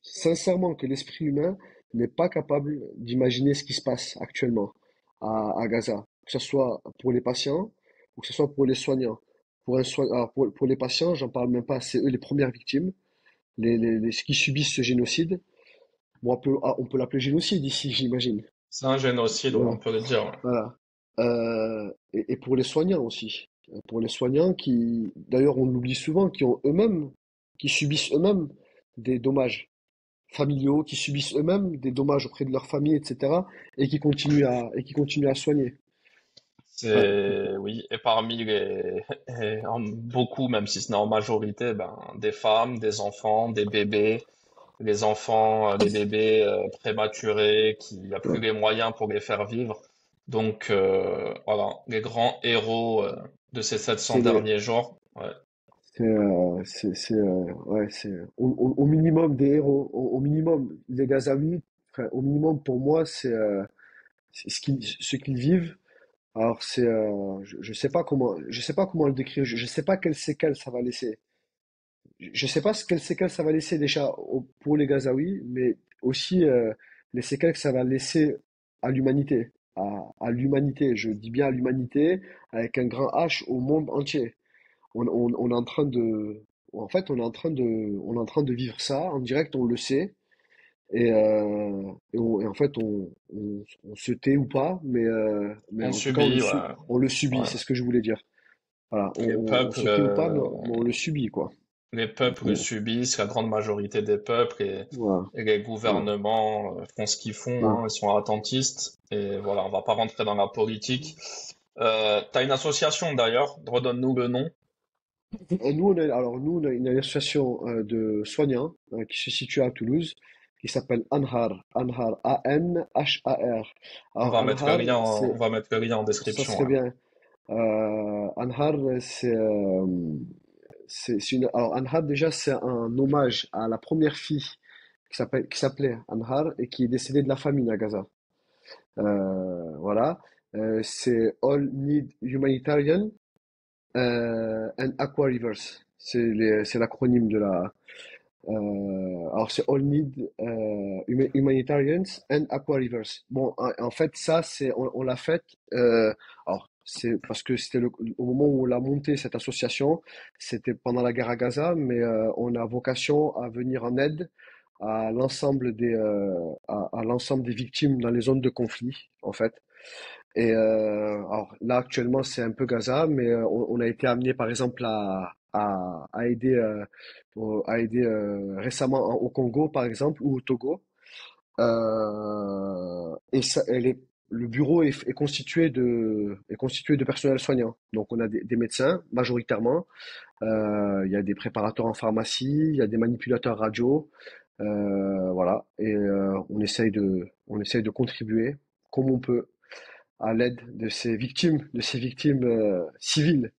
Speaker 1: sincèrement que l'esprit humain n'est pas capable d'imaginer ce qui se passe actuellement à Gaza, que ce soit pour les patients ou que ce soit pour les soignants. Alors pour les patients, j'en parle même pas, c'est eux les premières victimes, ceux qui subissent ce génocide. Bon, on peut l'appeler génocide ici, j'imagine.
Speaker 2: C'est un génocide, ouais, on
Speaker 1: Voilà.
Speaker 2: peut le dire. Ouais.
Speaker 1: Voilà. Et pour les soignants aussi. Pour les soignants qui, d'ailleurs, on l'oublie souvent, qui subissent eux-mêmes des dommages familiaux, qui subissent eux-mêmes des dommages auprès de leur famille, etc., et qui continuent à soigner. Ouais,
Speaker 2: C'est, oui, et parmi beaucoup, même si ce n'est en majorité, ben, des femmes, des enfants, des bébés, les enfants, les bébés prématurés, qui n'y a plus
Speaker 1: ouais.
Speaker 2: les moyens pour les faire vivre. Donc, voilà, les grands héros de ces 700
Speaker 1: C'est les,
Speaker 2: derniers jours. Ouais.
Speaker 1: ouais, c'est au minimum des héros, au minimum les Gazaouis, enfin, au minimum pour moi, c'est ce qu'ils vivent. Alors je sais pas comment le décrire, je sais pas quelles séquelles ça va laisser. Je sais pas quelles séquelles ça va laisser déjà pour les Gazaouis, mais aussi les séquelles que ça va laisser à l'humanité, à l'humanité. Je dis bien à l'humanité avec un grand H au monde entier. On est en train de, en fait, on est en train de vivre ça en direct, on le sait. Et en fait, on se tait ou pas, mais
Speaker 2: On
Speaker 1: en tout cas,
Speaker 2: subit, ouais.
Speaker 1: on le subit,
Speaker 2: Ouais.
Speaker 1: c'est ce que je voulais dire. Voilà,
Speaker 2: Les
Speaker 1: on
Speaker 2: peuples,
Speaker 1: se tait ou pas, mais on le subit, quoi.
Speaker 2: les peuples subissent, la grande majorité des peuples
Speaker 1: Voilà,
Speaker 2: et les
Speaker 1: voilà,
Speaker 2: gouvernements font ce qu'ils font, hein,
Speaker 1: voilà.
Speaker 2: ils sont attentistes. Et voilà, on va pas rentrer dans la politique. T'as une association d'ailleurs, redonne-nous le nom.
Speaker 1: Nous, on a une association de soignants qui se situe à Toulouse, qui s'appelle Anhar, Anhar, A-N-H-A-R. Alors, Anhar,
Speaker 2: On va mettre le lien en
Speaker 1: ça
Speaker 2: description.
Speaker 1: serait
Speaker 2: Ouais.
Speaker 1: bien. Anhar, alors Anhar déjà c'est un hommage à la première fille qui s'appelait Anhar et qui est décédée de la famine à Gaza. Voilà. C'est All Need Humanitarian and Aqua Rivers. C'est l'acronyme de la. Alors c'est All Need Humanitarians and Aqua Rivers. Bon, en fait ça on l'a fait. Alors c'est parce que au moment où on l'a monté cette association, c'était pendant la guerre à Gaza, mais on a vocation à venir en aide à à l'ensemble des victimes dans les zones de conflit, en fait. Et alors là actuellement c'est un peu Gaza, mais on a été amené par exemple a aidé, récemment au Congo, par exemple, ou au Togo. Et ça, le bureau est constitué de personnel soignant. Donc, on a des médecins, majoritairement. Il y a des préparateurs en pharmacie, il y a des manipulateurs radio. Voilà. Et on essaye de contribuer comme on peut à l'aide de ces victimes civiles,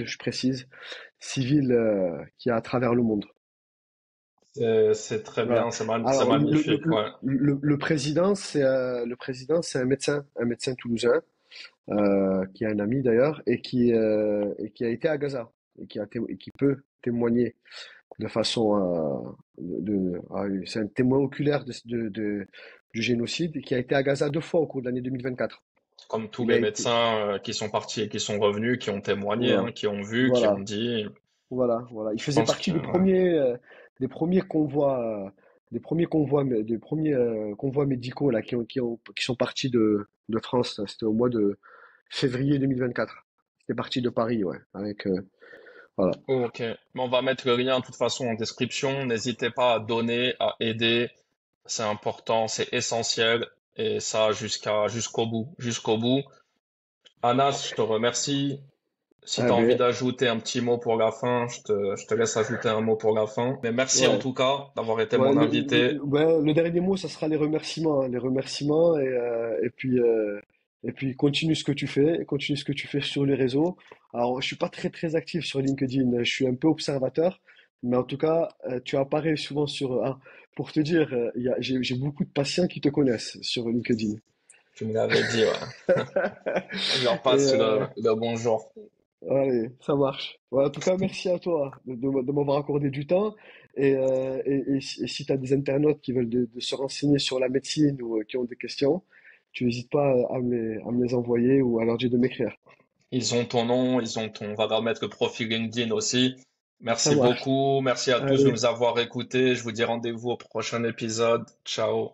Speaker 1: je précise, civiles qu'il y a à travers le monde.
Speaker 2: C'est très
Speaker 1: Voilà.
Speaker 2: bien, c'est
Speaker 1: Alors
Speaker 2: magnifique, ouais.
Speaker 1: le président, c'est un médecin toulousain qui est un ami d'ailleurs et qui a été à Gaza et qui peut témoigner de façon c'est un témoin oculaire du génocide et qui a été à Gaza 2 fois au cours de l'année 2024.
Speaker 2: Comme tous
Speaker 1: Il a
Speaker 2: les
Speaker 1: été
Speaker 2: médecins qui sont partis et qui sont revenus, qui ont témoigné,
Speaker 1: voilà
Speaker 2: hein, qui ont vu, qui ont
Speaker 1: voilà
Speaker 2: dit.
Speaker 1: voilà. Il
Speaker 2: Je
Speaker 1: faisait
Speaker 2: pense
Speaker 1: partie
Speaker 2: que ouais.
Speaker 1: des premiers convois convois médicaux là qui sont partis de France. C'était au mois de février 2024. C'était parti de Paris, ouais, avec voilà.
Speaker 2: Ok, mais on va mettre le lien de toute façon en description. N'hésitez pas à donner, à aider. C'est important, c'est essentiel. Et ça jusqu'au bout, jusqu'au bout. Anas, je te remercie. Si tu
Speaker 1: Ah
Speaker 2: as envie
Speaker 1: ben,
Speaker 2: d'ajouter un petit mot pour la fin, je te laisse ajouter un mot pour la fin. Mais merci en
Speaker 1: ouais.
Speaker 2: tout cas d'avoir été
Speaker 1: Ouais,
Speaker 2: mon invité.
Speaker 1: ouais, le dernier mot, ça sera les remerciements, hein, les remerciements et puis continue ce que tu fais sur les réseaux. Alors, je suis pas très actif sur LinkedIn, je suis un peu observateur, mais en tout cas, tu apparais souvent pour te dire, j'ai beaucoup de patients qui te connaissent sur LinkedIn.
Speaker 2: Tu me l'avais dit, ouais. Je leur
Speaker 1: Et
Speaker 2: passe le bonjour.
Speaker 1: allez, ça marche. Ouais, en tout cas, merci à toi de m'avoir accordé du temps. Et si tu as des internautes qui veulent de se renseigner sur la médecine ou qui ont des questions, tu n'hésites pas à me les envoyer ou à leur dire de m'écrire.
Speaker 2: Ils ont ton nom, on va leur mettre le profil LinkedIn aussi.
Speaker 1: Ça
Speaker 2: Merci
Speaker 1: marche.
Speaker 2: beaucoup. Merci à tous de
Speaker 1: Allez,
Speaker 2: nous avoir écoutés. Je vous dis rendez-vous au prochain épisode. Ciao.